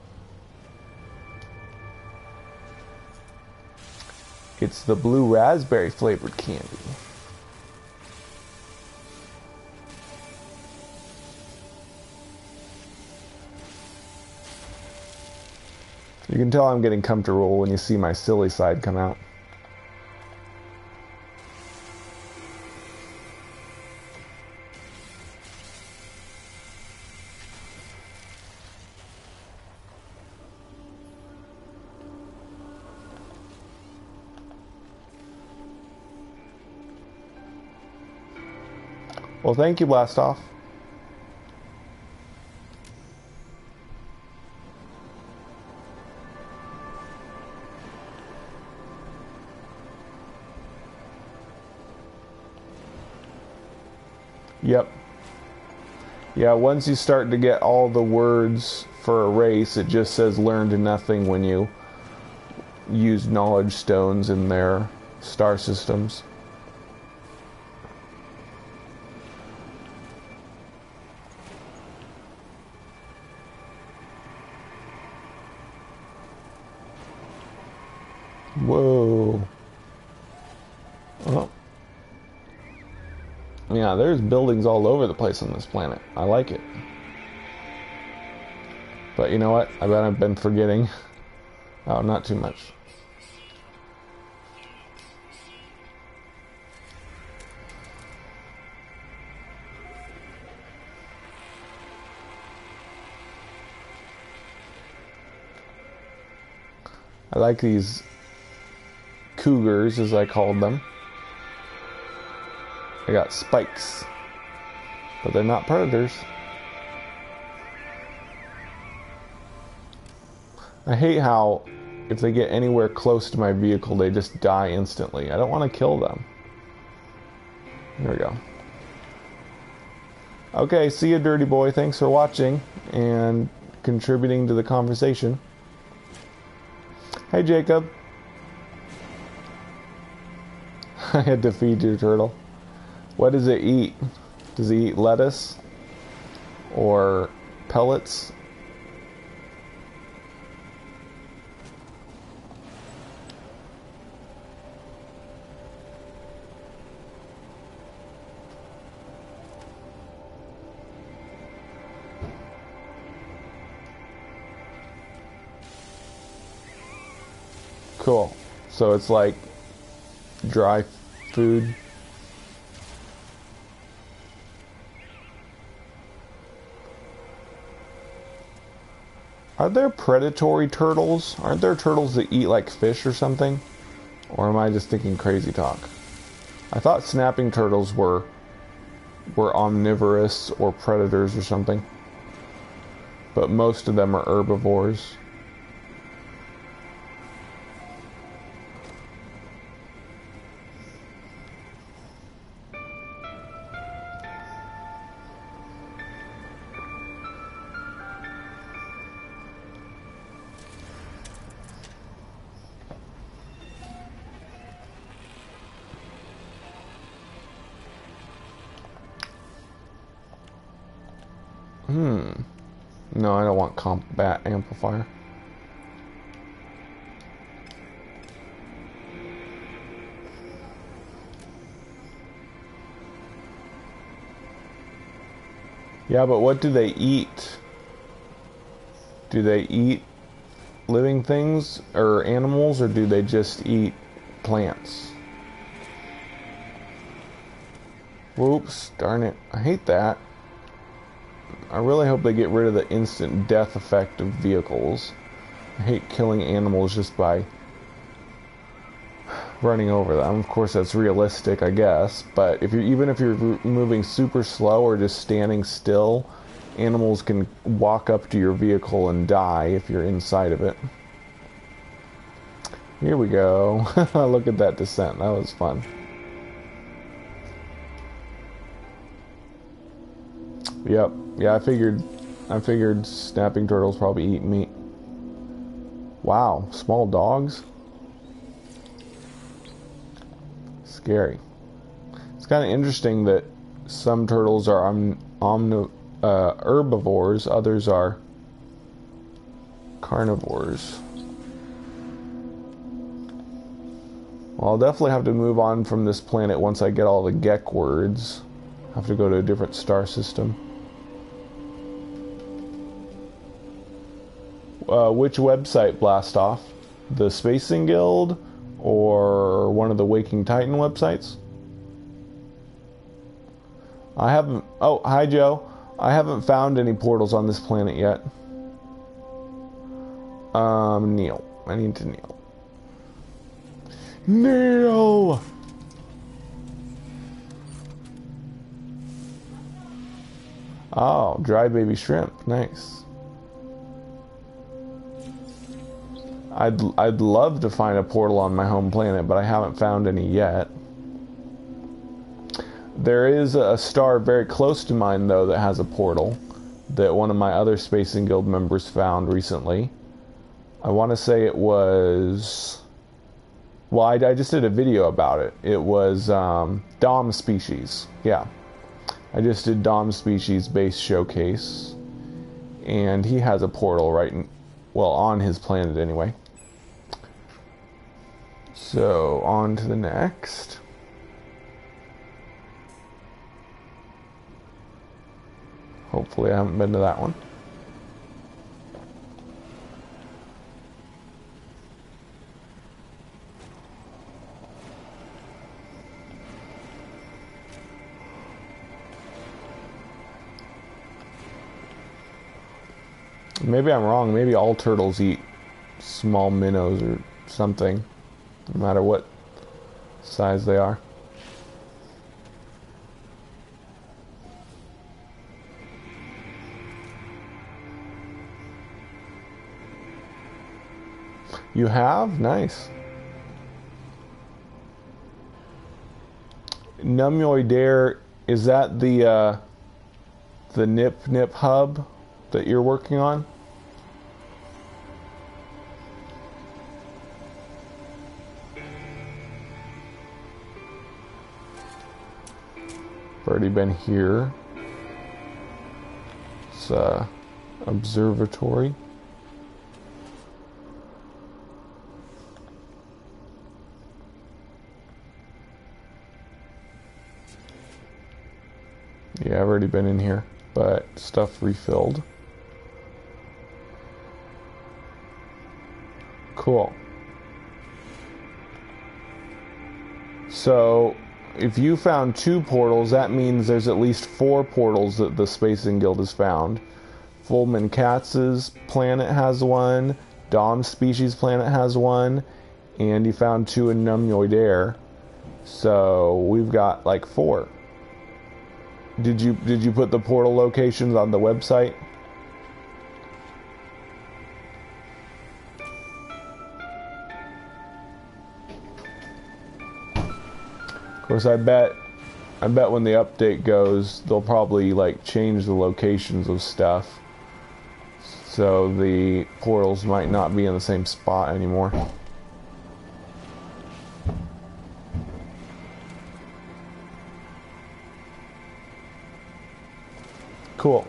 It's the blue raspberry flavored candy. You can tell I'm getting comfortable when you see my silly side come out. Well, thank you, Blastoff. Yep. Yeah, once you start to get all the words for a race, it just says learn to nothing when you use knowledge stones in their star systems. Whoa. Oh. Yeah, there's buildings all over the place on this planet. I like it. But you know what? I bet I've been forgetting. Oh, not too much. I like these cougars, as I called them. They got spikes, but they're not predators. I hate how if they get anywhere close to my vehicle, they just die instantly. I don't want to kill them. There we go. Okay, see you, Dirty Boy. Thanks for watching and contributing to the conversation. Hey, Jacob. I had to feed your turtle. What does it eat? Does it eat lettuce? Or pellets? Cool. So it's like dry food. Are there predatory turtles? Aren't there turtles that eat like fish or something? Or am I just thinking crazy talk? I thought snapping turtles were omnivorous or predators or something. But most of them are herbivores. No, I don't want combat amplifier. Yeah, but what do they eat? Do they eat living things or animals, or do they just eat plants? Whoops, darn it. I hate that. I really hope they get rid of the instant death effect of vehicles. I hate killing animals just by running over them. Of course, that's realistic, I guess. But even if you're moving super slow or just standing still, animals can walk up to your vehicle and die if you're inside of it. Here we go. Look at that descent. That was fun. Yep. Yeah, I figured snapping turtles probably eat meat. Wow, small dogs? Scary. It's kind of interesting that some turtles are herbivores, others are carnivores. Well, I'll definitely have to move on from this planet once I get all the Gek words. I have to go to a different star system. Which website, blast off? The Spacing Guild or one of the Waking Titan websites? I haven't... Oh, hi Joe. I haven't found any portals on this planet yet. Kneel. I need to kneel. Kneel! Oh, dried baby shrimp. Nice. I'd love to find a portal on my home planet, but I haven't found any yet. There is a star very close to mine, though, that has a portal that one of my other Spacing Guild members found recently. I want to say it was... Well, I just did a video about it. It was Dom Species. Yeah. I just did Dom Species base showcase. And he has a portal on his planet anyway. So, on to the next. Hopefully I haven't been to that one. Maybe I'm wrong. Maybe all turtles eat small minnows or something, no matter what size they are. You have? Nice. Numyoidare, is that the Nip hub that you're working on? I've already been here. It's observatory. Yeah, I've already been in here, but stuff refilled. Cool. So, if you found 2 portals, that means there's at least 4 portals that the Spacing Guild has found. Fullman Katz's planet has one, Dom Species planet has one, and you found 2 in Numyoidare. So, we've got like 4. Did you put the portal locations on the website? Of course, I bet when the update goes, they'll probably like change the locations of stuff, so the portals might not be in the same spot anymore. Cool.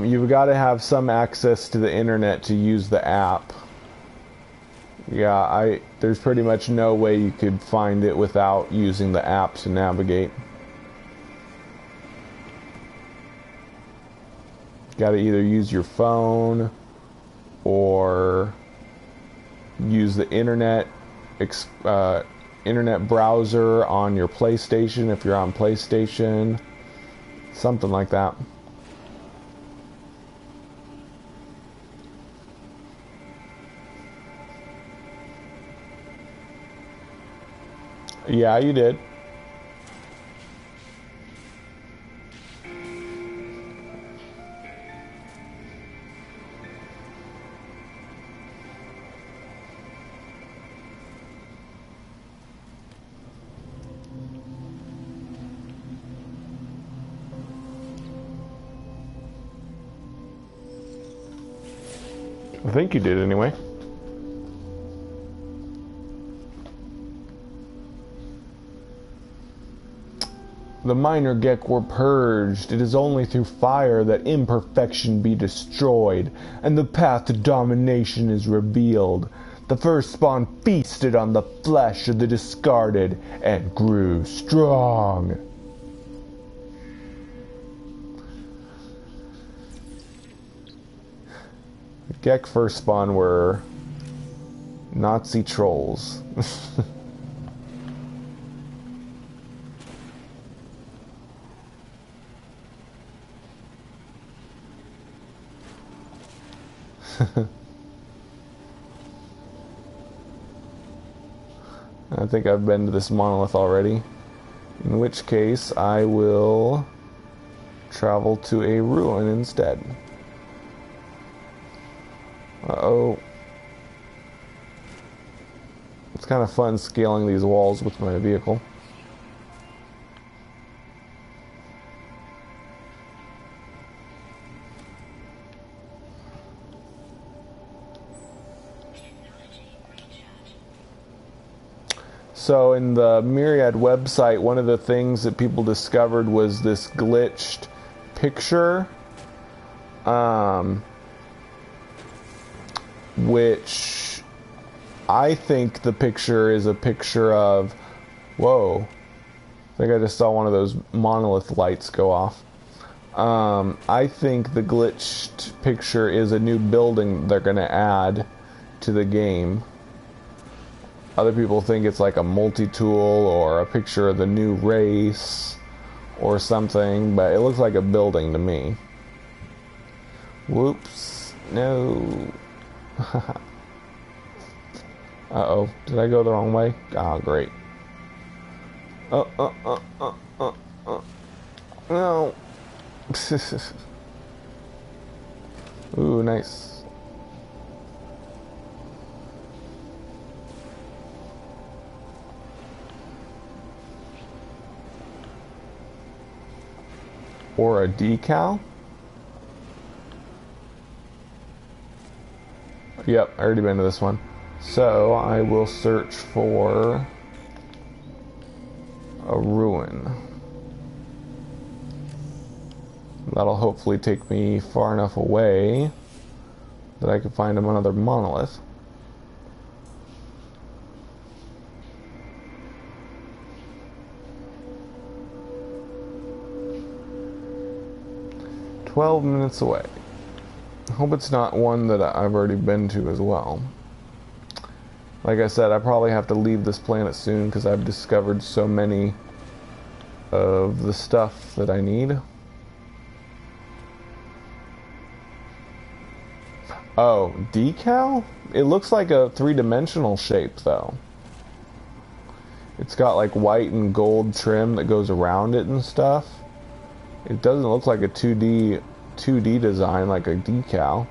You've got to have some access to the internet to use the app. Yeah, there's pretty much no way you could find it without using the app to navigate. Got to either use your phone or use the internet browser on your PlayStation if you're on PlayStation, something like that. Yeah, you did. I think you did anyway. The minor Gek were purged. It is only through fire that imperfection be destroyed, and the path to domination is revealed. The first spawn feasted on the flesh of the discarded and grew strong. The Gek first spawn were Nazi trolls. I think I've been to this monolith already, in which case I will travel to a ruin instead. Uh-oh. It's kind of fun scaling these walls with my vehicle. So in the Myriad website, one of the things that people discovered was this glitched picture, which I think the picture is a picture of, whoa, I think I just saw one of those monolith lights go off. I think the glitched picture is a new building they're going to add to the game. Other people think it's like a multi-tool or a picture of the new race or something, but it looks like a building to me. Whoops. No. Uh-oh. Did I go the wrong way? Oh, great. No. Ooh, nice. Or a decal? Yep, I already been to this one. So I will search for a ruin. That'll hopefully take me far enough away that I can find another monolith. "12 minutes away." I hope it's not one that I've already been to as well. Like I said, I probably have to leave this planet soon because I've discovered so many of the stuff that I need. Oh, decal? It looks like a three-dimensional shape, though. It's got like white and gold trim that goes around it and stuff. It doesn't look like a 2D design like a decal.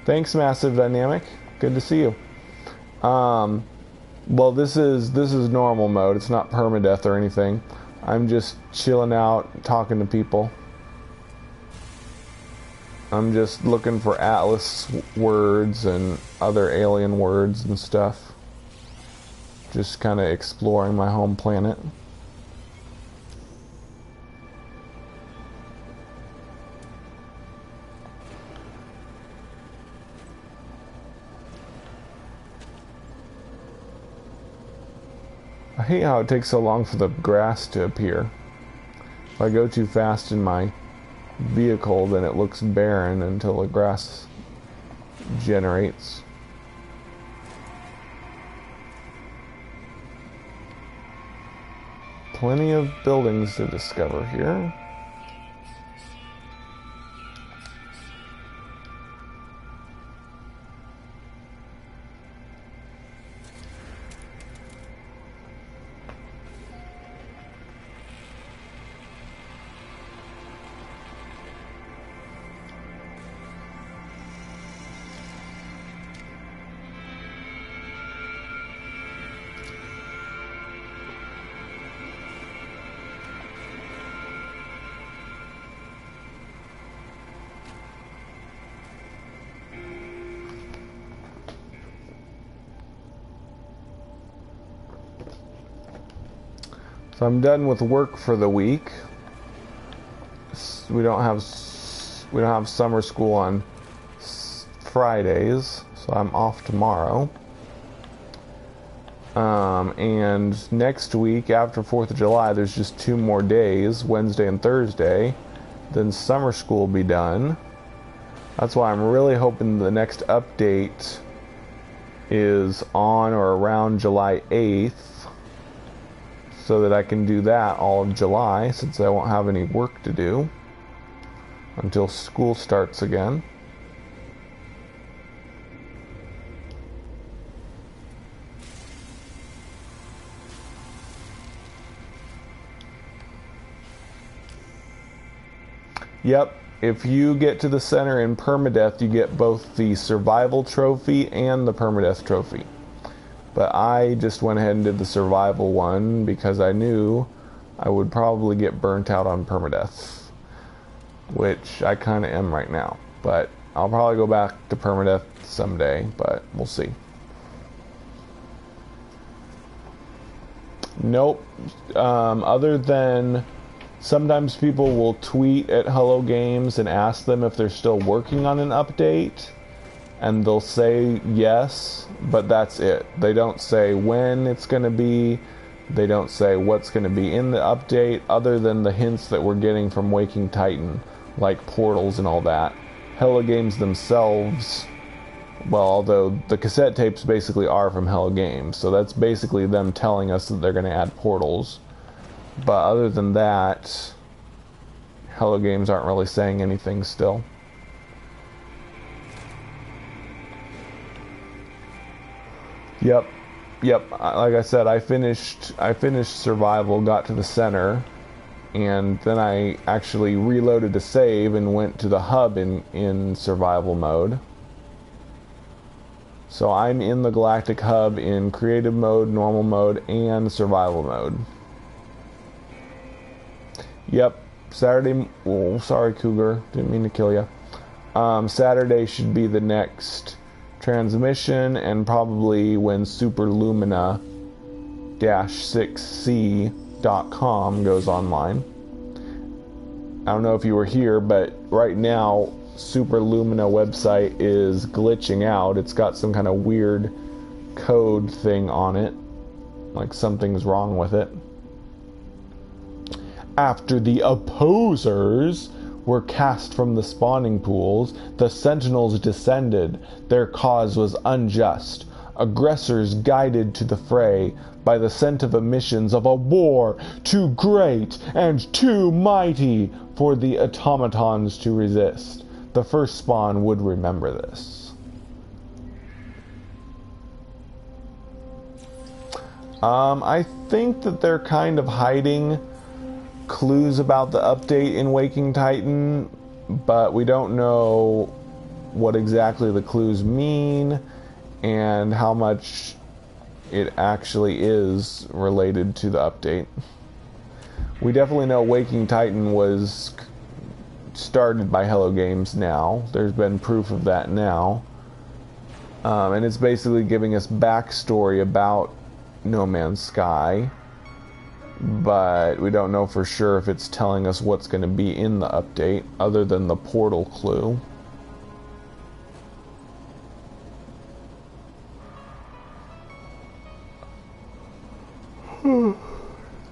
Thanks, Massive Dynamic. Good to see you. Well, this is normal mode. It's not permadeath or anything. I'm just chilling out, talking to people. I'm just looking for Atlas words and other alien words and stuff. Just kind of exploring my home planet. I hate how it takes so long for the grass to appear. If I go too fast in my vehicle, then it looks barren until the grass generates. Plenty of buildings to discover here. So I'm done with work for the week. We don't have summer school on Fridays, so I'm off tomorrow. And next week, after 4th of July, there's just 2 more days, Wednesday and Thursday. Then summer school will be done. That's why I'm really hoping the next update is on or around July 8th. So that I can do that all of July, since I won't have any work to do until school starts again. Yep, if you get to the center in permadeath, you get both the survival trophy and the permadeath trophy. But I just went ahead and did the survival one because I knew I would probably get burnt out on permadeath, which I kind of am right now. But I'll probably go back to permadeath someday, but we'll see. Nope. Other than sometimes people will tweet at Hello Games and ask them if they're still working on an update. And they'll say yes, but that's it. They don't say when it's going to be. They don't say what's going to be in the update, other than the hints that we're getting from Waking Titan, like portals and all that. Hello Games themselves, well, although the cassette tapes basically are from Hello Games, so that's basically them telling us that they're going to add portals. But other than that, Hello Games aren't really saying anything still. Yep. Like I said, I finished survival, got to the center, and then I actually reloaded to save and went to the hub in survival mode. So I'm in the Galactic Hub in creative mode, normal mode, and survival mode. Yep. Saturday. Oh, sorry, Cougar. Didn't mean to kill you. Saturday should be the next transmission, and probably when superlumina-6c.com goes online. I don't know if you were here, but right now Superlumina website is glitching out. It's got some kind of weird code thing on it, like something's wrong with it. After the opposers were cast from the spawning pools, the sentinels descended. Their cause was unjust. Aggressors guided to the fray by the scent of emissions of a war too great and too mighty for the automatons to resist. The first spawn would remember this. I think that they're kind of hiding clues about the update in Waking Titan, but we don't know what exactly the clues mean and how much it actually is related to the update. We definitely know Waking Titan was started by Hello Games now. There's been proof of that now. And it's basically giving us backstory about No Man's Sky. But we don't know for sure if it's telling us what's going to be in the update, other than the portal clue.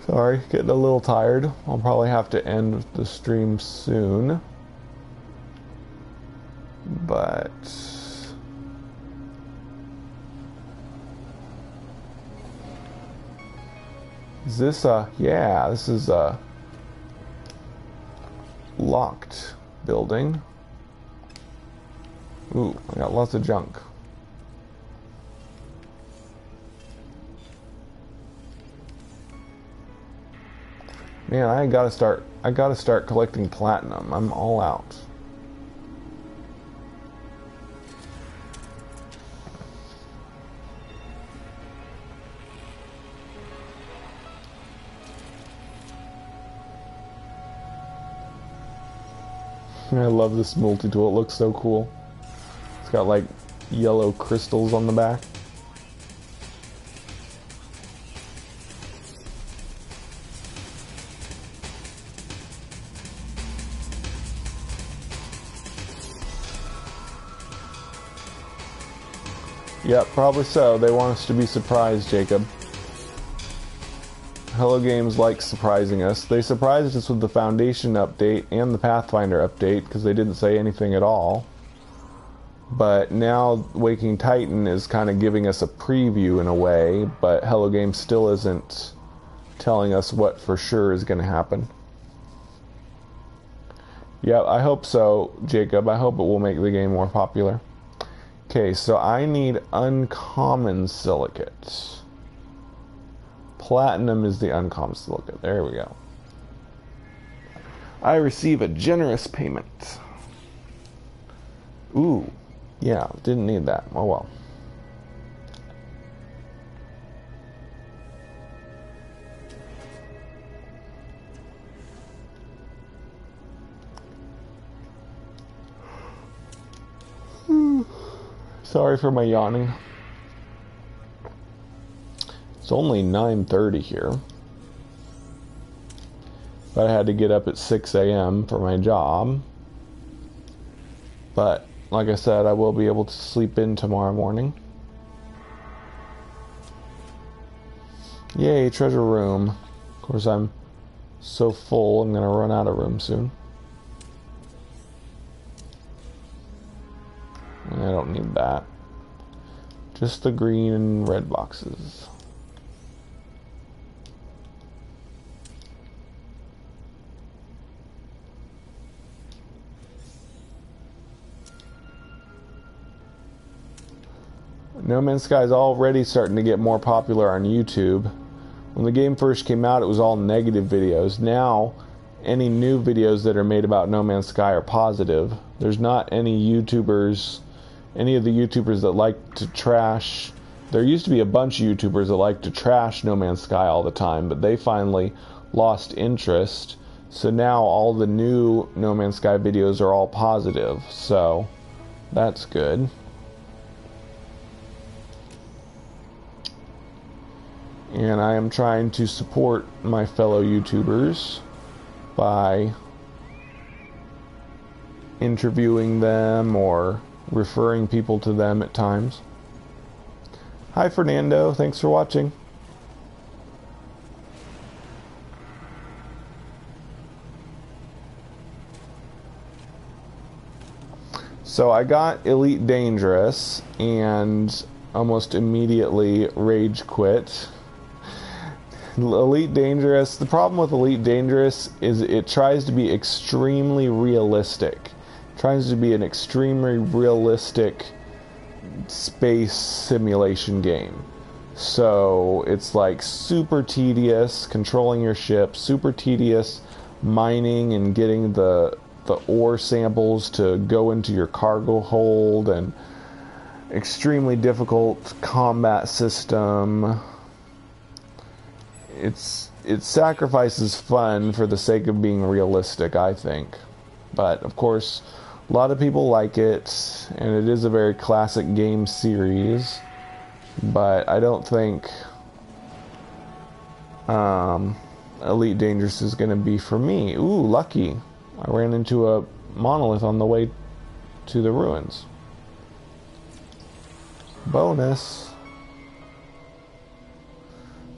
Sorry, getting a little tired. I'll probably have to end the stream soon. But is this yeah, this is a locked building. Ooh, I got lots of junk. Man, I gotta start collecting platinum. I'm all out. I love this multi-tool. It looks so cool. It's got like yellow crystals on the back. Yep, probably so. They want us to be surprised, Jacob. Hello Games likes surprising us. They surprised us with the Foundation update and the Pathfinder update because they didn't say anything at all. But now Waking Titan is kind of giving us a preview in a way, but Hello Games still isn't telling us what for sure is going to happen. Yeah, I hope so, Jacob. I hope it will make the game more popular. Okay, so I need uncommon silicate. Platinum is the uncommon silicate. There we go. I receive a generous payment. Ooh, yeah, didn't need that. Oh well. Sorry for my yawning. It's only 9:30 here. But I had to get up at 6 a.m. for my job. But, like I said, I will be able to sleep in tomorrow morning. Yay, treasure room. Of course, I'm so full, I'm going to run out of room soon. I don't need that. Just the green and red boxes. No Man's Sky is already starting to get more popular on YouTube. When the game first came out, it was all negative videos. Now, any new videos that are made about No Man's Sky are positive. There's not any YouTubers, any of the YouTubers that like to trash. There used to be a bunch of YouTubers that like to trash No Man's Sky all the time, but they finally lost interest. So now all the new No Man's Sky videos are all positive. So that's good. And I am trying to support my fellow YouTubers by interviewing them or referring people to them at times. Hi Fernando, thanks for watching. So I got Elite Dangerous and almost immediately rage quit. Elite Dangerous, the problem with Elite Dangerous is it tries to be extremely realistic. It tries to be an extremely realistic space simulation game. So it's like super tedious controlling your ship, super tedious mining and getting the ore samples to go into your cargo hold, and extremely difficult combat system. It sacrifices fun for the sake of being realistic, I think. But of course, a lot of people like it, and it is a very classic game series. But I don't think Elite Dangerous is going to be for me. Ooh, lucky. I ran into a monolith on the way to the ruins. Bonus.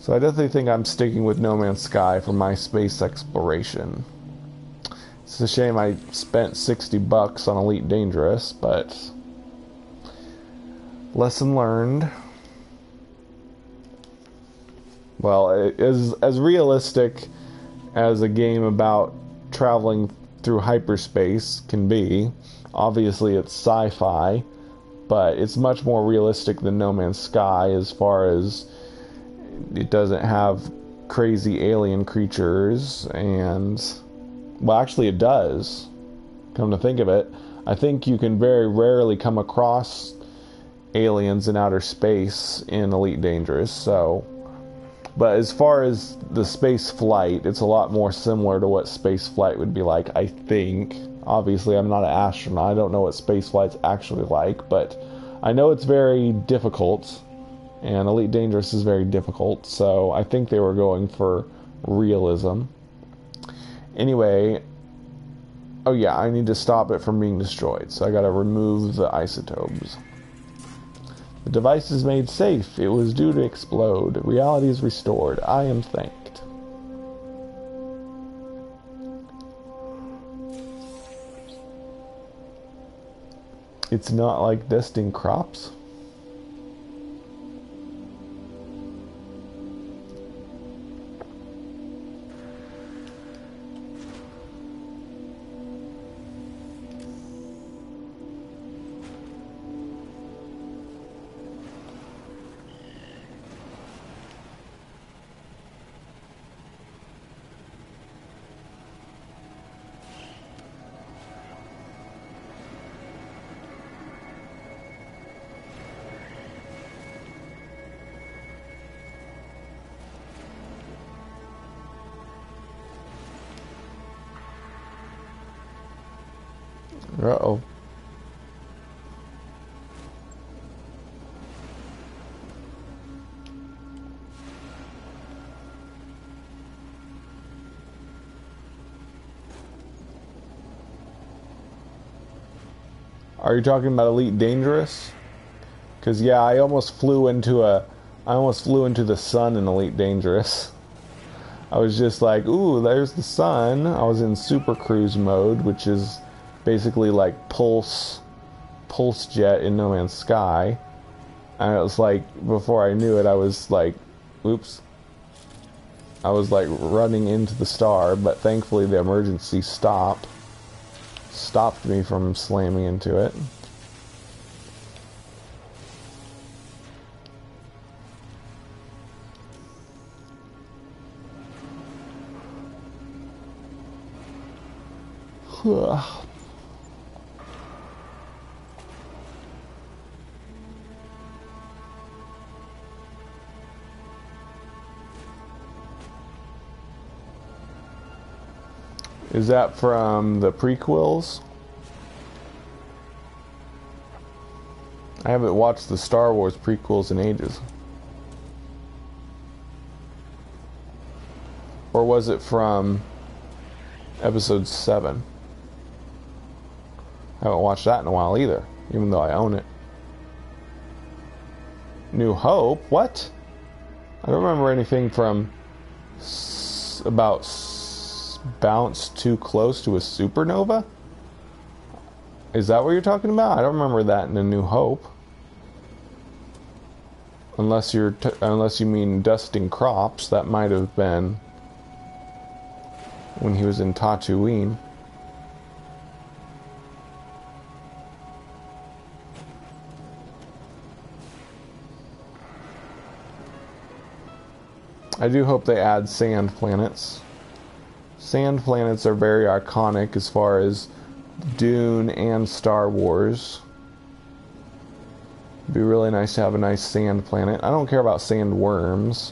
So I definitely think I'm sticking with No Man's Sky for my space exploration. It's a shame I spent $60 on Elite Dangerous, but lesson learned. Well, it is as realistic as a game about traveling through hyperspace can be. Obviously, it's sci-fi, but it's much more realistic than No Man's Sky as far as it doesn't have crazy alien creatures and... Well, actually it does. Come to think of it, I think you can very rarely come across aliens in outer space in Elite Dangerous, so... But as far as the space flight, it's a lot more similar to what space flight would be like, I think. Obviously, I'm not an astronaut. I don't know what space flight's actually like, but I know it's very difficult, and Elite Dangerous is very difficult, so I think they were going for realism. Anyway, oh yeah, I need to stop it from being destroyed, so I gotta remove the isotopes. The device is made safe. It was due to explode. Reality is restored. I am thanked. It's not like dusting crops. Uh-oh. Are you talking about Elite Dangerous? Because yeah, I almost flew into the sun in Elite Dangerous. I was just like, ooh, there's the sun. I was in super cruise mode, which is basically like pulse jet in No Man's Sky. And it was like, before I knew it, I was like, oops. I was like running into the star, but thankfully the emergency stopped me from slamming into it. Is that from the prequels? I haven't watched the Star Wars prequels in ages. Or was it from Episode 7? I haven't watched that in a while either, even though I own it. New Hope? What? I don't remember anything from about bounce too close to a supernova? Is that what you're talking about? I don't remember that in A New Hope. Unless you mean dusting crops, that might have been when he was in Tatooine. I do hope they add sand planets. Sand planets are very iconic as far as Dune and Star Wars. It'd be really nice to have a nice sand planet. I don't care about sand worms.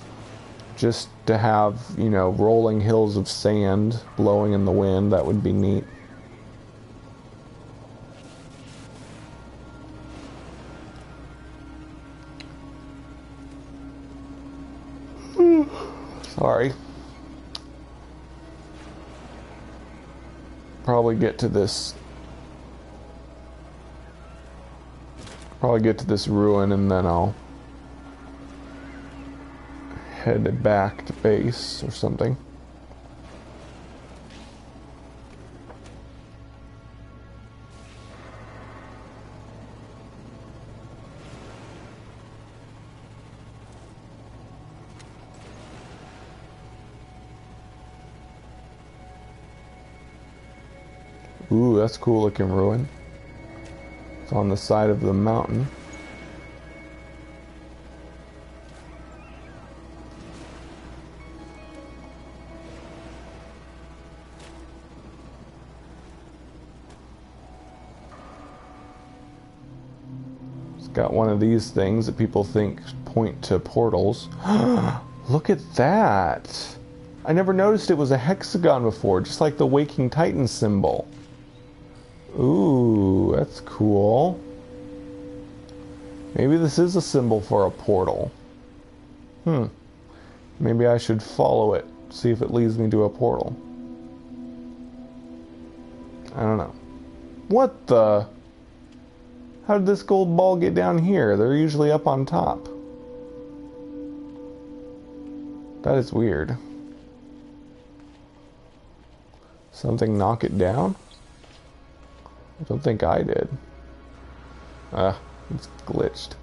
Just to have, you know, rolling hills of sand blowing in the wind, that would be neat. Sorry. Probably get to this ruin and then I'll head back to base or something. Ooh, that's cool looking ruin. It's on the side of the mountain. It's got one of these things that people think point to portals. Look at that! I never noticed it was a hexagon before, just like the Waking Titan symbol. Ooh, that's cool. Maybe this is a symbol for a portal. Maybe I should follow it, see if it leads me to a portal. I don't know. What the? How did this gold ball get down here? They're usually up on top. That is weird. Something knock it down? I don't think I did. It's glitched.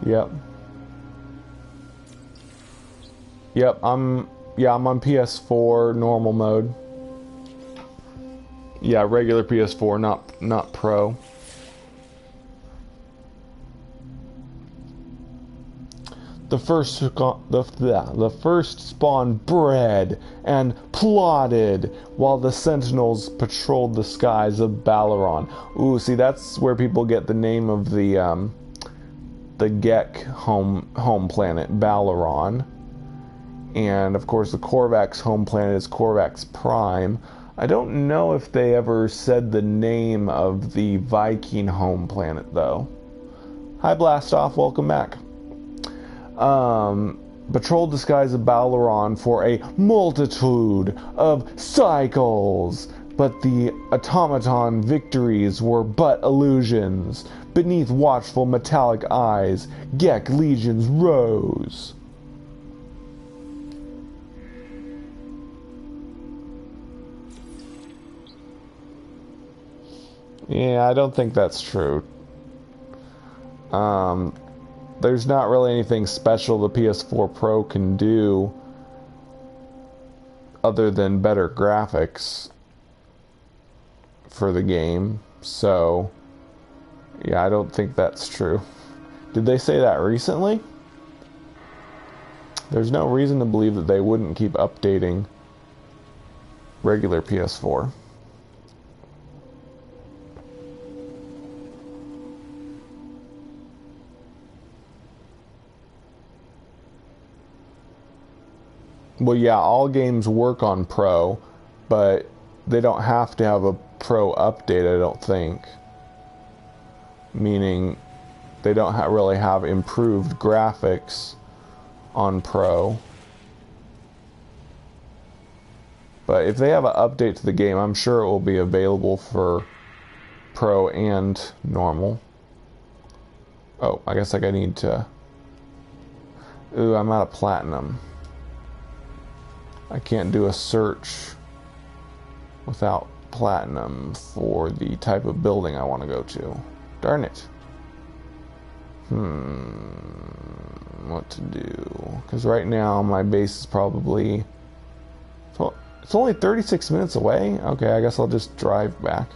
Yep. I'm on PS4 normal mode. Yeah, regular PS4, not Pro. The first spawn bred and plotted while the sentinels patrolled the skies of Balaron. Ooh, see, that's where people get the name of the Gek home planet, Balaron. And of course the Korvax home planet is Korvax Prime. I don't know if they ever said the name of the Viking home planet though. Hi Blastoff, welcome back. Patrolled the skies of Balaron for a multitude of cycles, but the automaton victories were but illusions. Beneath watchful metallic eyes, Gek legions rose. Yeah, I don't think that's true. There's not really anything special the PS4 Pro can do other than better graphics for the game. So, yeah, I don't think that's true. Did they say that recently? There's no reason to believe that they wouldn't keep updating regular PS4. Well, yeah, all games work on Pro, but they don't have to have a Pro update, I don't think. Meaning, they don't really have improved graphics on Pro. But if they have an update to the game, I'm sure it will be available for Pro and normal. Oh, I guess like I need to... Ooh, I'm out of platinum. I can't do a search without platinum for the type of building I want to go to. Darn it. What to do? Because right now my base is probably... It's only 36 minutes away? Okay, I guess I'll just drive back.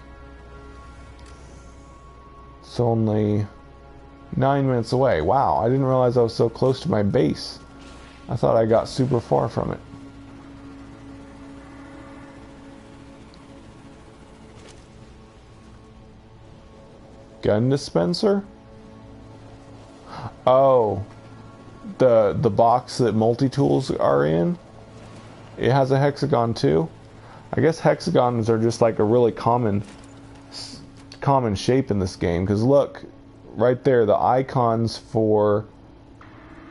It's only 9 minutes away. Wow, I didn't realize I was so close to my base. I thought I got super far from it. Gun dispenser? Oh, the box that multi-tools are in? It has a hexagon too? I guess hexagons are just like a really common shape in this game, because look, right there, the icons for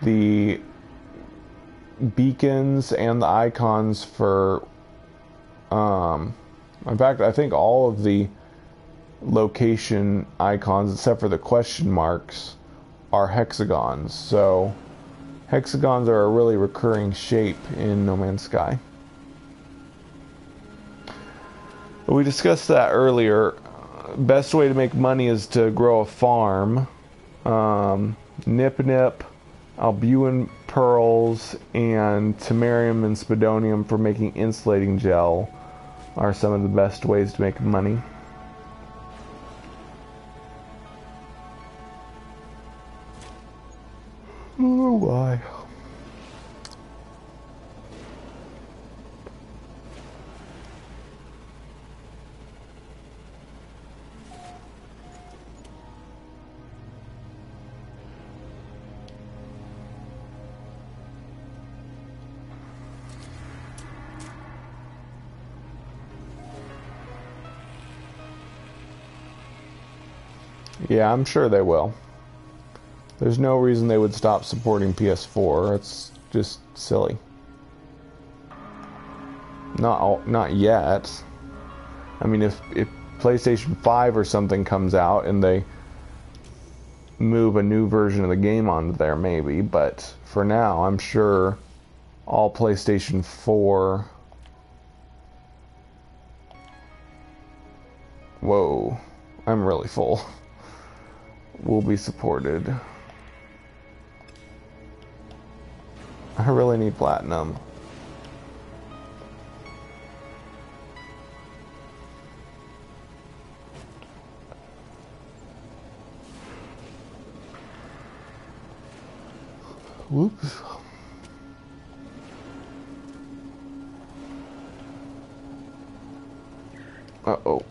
the beacons and the icons for In fact, I think all of the location icons, except for the question marks, are hexagons. So hexagons are a really recurring shape in No Man's Sky. We discussed that earlier. Best way to make money is to grow a farm. Nip Nip, albumin pearls, and tamarium and spodonium for making insulating gel are some of the best ways to make money. Oh, why? Yeah, I'm sure they will. There's no reason they would stop supporting PS4. It's just silly. Not yet. I mean, if PlayStation 5 or something comes out and they move a new version of the game onto there, maybe. But for now, I'm sure all PlayStation 4... Whoa, I'm really full. Will be supported. I really need platinum. Whoops. Uh-oh.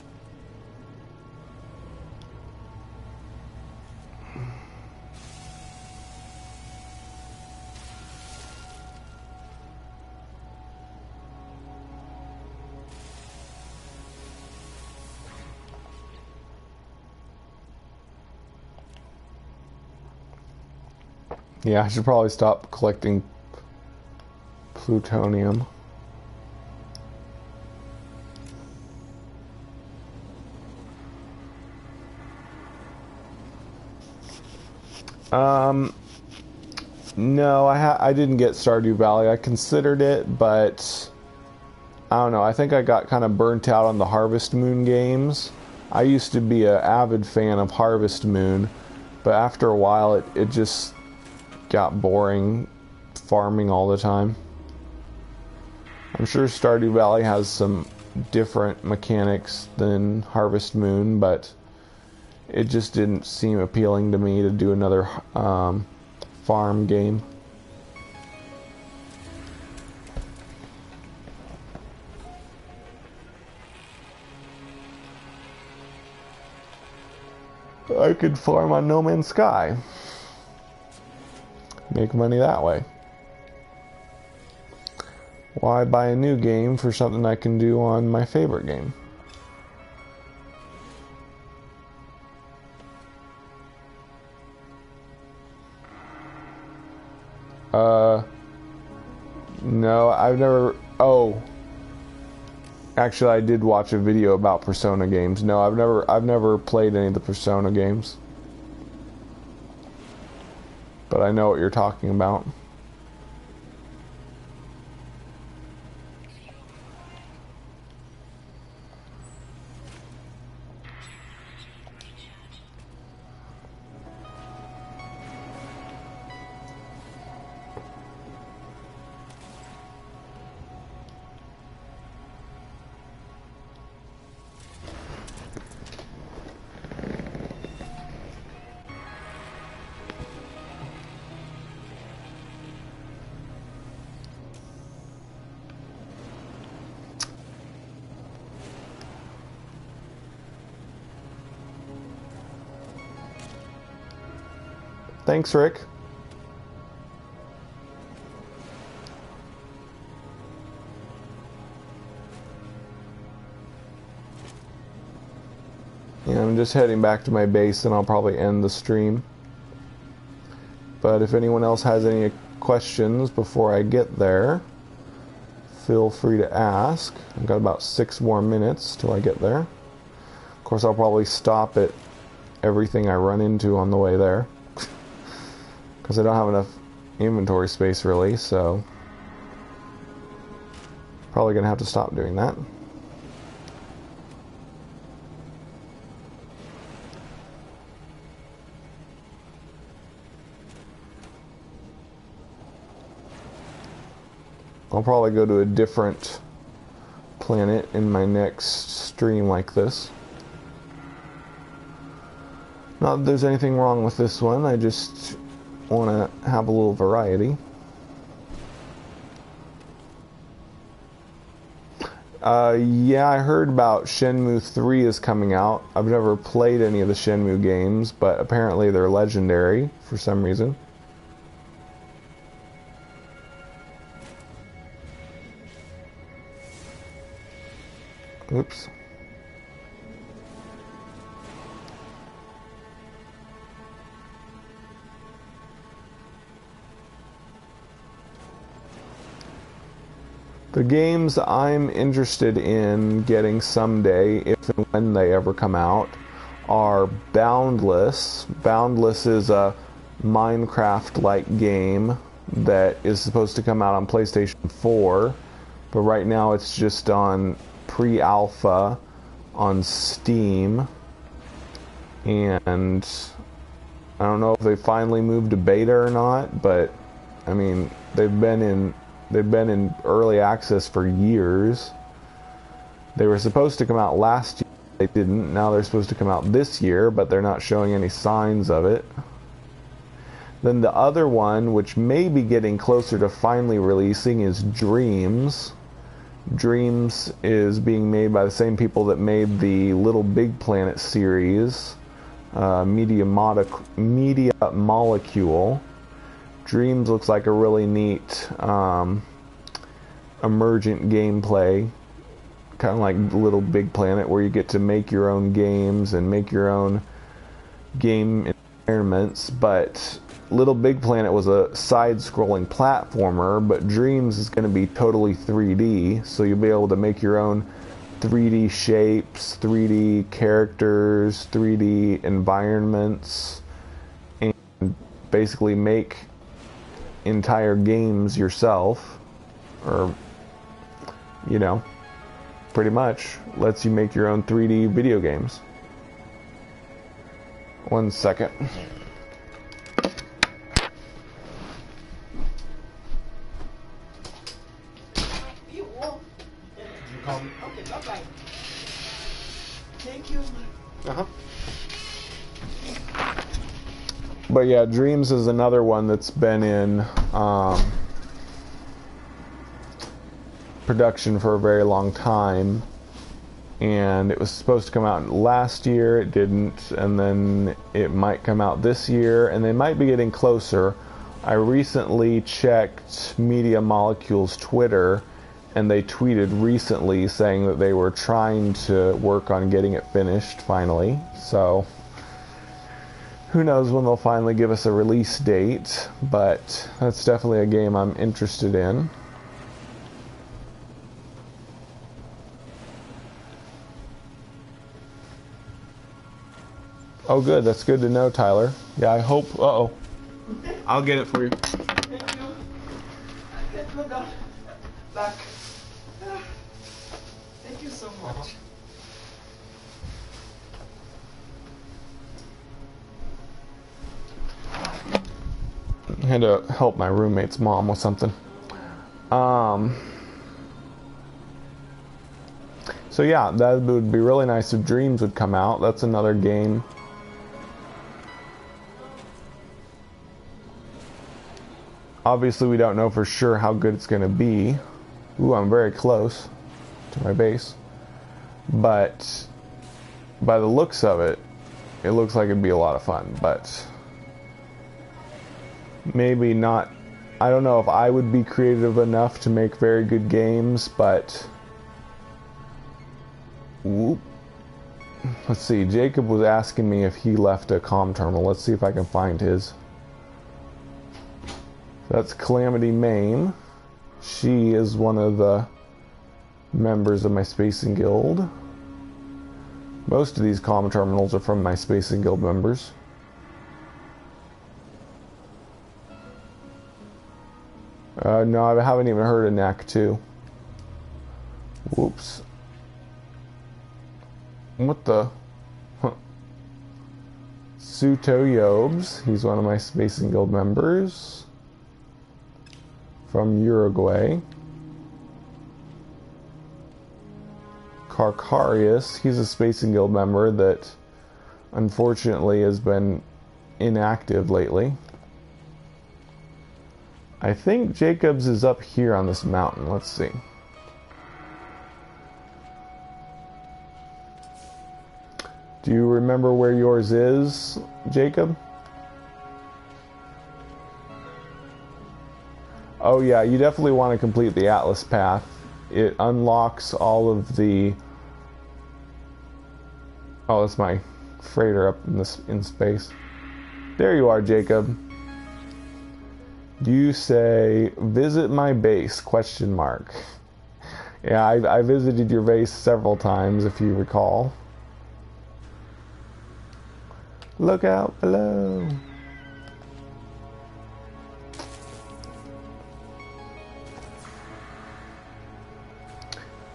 Yeah, I should probably stop collecting plutonium. No, I didn't get Stardew Valley. I considered it, but I don't know. I think I got kind of burnt out on the Harvest Moon games. I used to be an avid fan of Harvest Moon, but after a while it just got boring farming all the time. I'm sure Stardew Valley has some different mechanics than Harvest Moon, but it just didn't seem appealing to me to do another farm game. I could farm on No Man's Sky. Make money that way. Why buy a new game for something I can do on my favorite game? No, I've never... Oh. Actually, I did watch a video about Persona games. No, I've never played any of the Persona games. But I know what you're talking about. Thanks, Rick. Yeah, I'm just heading back to my base and I'll probably end the stream. But if anyone else has any questions before I get there, feel free to ask. I've got about 6 more minutes till I get there. Of course, I'll probably stop at everything I run into on the way there. Because I don't have enough inventory space, really, so... Probably going to have to stop doing that. I'll probably go to a different planet in my next stream like this. Not that there's anything wrong with this one, I just want to have a little variety. Yeah, I heard about Shenmue 3 is coming out. I've never played any of the Shenmue games, but apparently they're legendary for some reason. Oops. The games I'm interested in getting someday, if and when they ever come out, are Boundless. Boundless is a Minecraft-like game that is supposed to come out on PlayStation 4, but right now it's just on pre-alpha on Steam, and I don't know if they finally moved to beta or not, but I mean, they've been in early access for years. They were supposed to come out last year, they didn't. Now they're supposed to come out this year, but they're not showing any signs of it. Then the other one, which may be getting closer to finally releasing, is Dreams. Dreams is being made by the same people that made the Little Big Planet series, Media Molecule. Dreams looks like a really neat emergent gameplay, kind of like Little Big Planet, where you get to make your own games and make your own game environments. But Little Big Planet was a side-scrolling platformer, but Dreams is going to be totally 3D, so you'll be able to make your own 3D shapes, 3D characters, 3D environments, and basically make entire games yourself, or, you know, pretty much lets you make your own 3D video games. 1 second. Thank you. But yeah, Dreams is another one that's been in production for a very long time, and it was supposed to come out last year, it didn't, and then it might come out this year, and they might be getting closer. I recently checked Media Molecule's Twitter, and they tweeted recently saying that they were trying to work on getting it finished finally, so who knows when they'll finally give us a release date, but that's definitely a game I'm interested in. Oh good, that's good to know, Tyler. Yeah, I hope, uh-oh. I'll get it for you. Thank you. Get my gun back. Thank you so much. I had to help my roommate's mom with something. So yeah, that would be really nice if Dreams would come out. That's another game. Obviously, we don't know for sure how good it's going to be. Ooh, I'm very close to my base. But by the looks of it, it looks like it'd be a lot of fun. But maybe not. I don't know if I would be creative enough to make very good games, but whoop. Let's see, Jacob was asking me if he left a comm terminal. Let's see if I can find his. That's Calamity Main. She is one of the members of my Spacing Guild. Most of these comm terminals are from my Spacing Guild members. No, I haven't even heard of NAC 2. Whoops. What the? Huh. Suto Yobes, he's one of my Spacing Guild members. From Uruguay. Carcarius, he's a Spacing Guild member that unfortunately has been inactive lately. I think Jacobs is up here on this mountain. Let's see. Do you remember where yours is, Jacob? Oh yeah, you definitely want to complete the Atlas path. It unlocks all of the... Oh, that's my freighter up in space. There you are, Jacob. You say, visit my base, question mark. Yeah, I visited your base several times, if you recall. Look out below.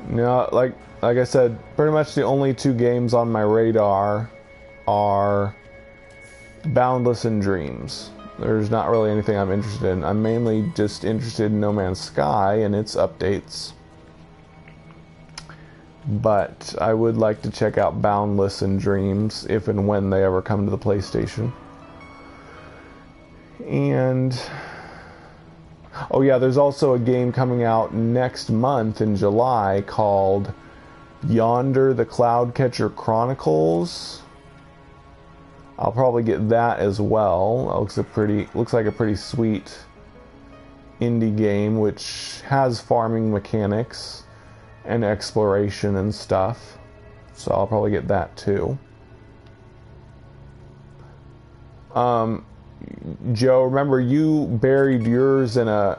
No, like I said, pretty much the only two games on my radar are Boundless and Dreams. There's not really anything I'm interested in. I'm mainly just interested in No Man's Sky and its updates. But I would like to check out Boundless and Dreams if and when they ever come to the PlayStation. And... oh yeah, there's also a game coming out next month in July called Yonder the Cloudcatcher Chronicles. I'll probably get that as well. It looks like a pretty sweet indie game which has farming mechanics and exploration and stuff. So I'll probably get that too. Joe, remember you buried yours in a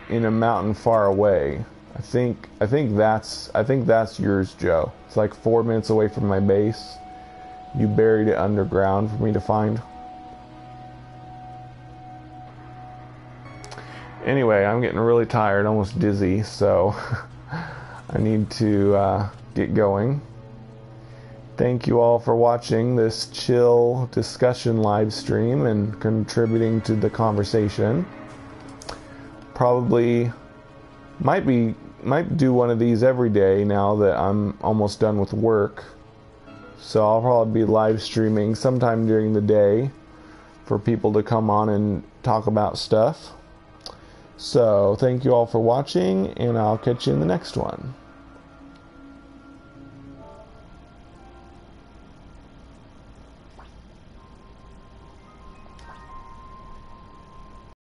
mountain far away. I think that's yours, Joe. It's like 4 minutes away from my base. You buried it underground for me to find. Anyway, I'm getting really tired, almost dizzy, so I need to get going. Thank you all for watching this chill discussion live stream and contributing to the conversation. Probably might do one of these every day now that I'm almost done with work. So I'll probably be live streaming sometime during the day for people to come on and talk about stuff. So thank you all for watching, and I'll catch you in the next one.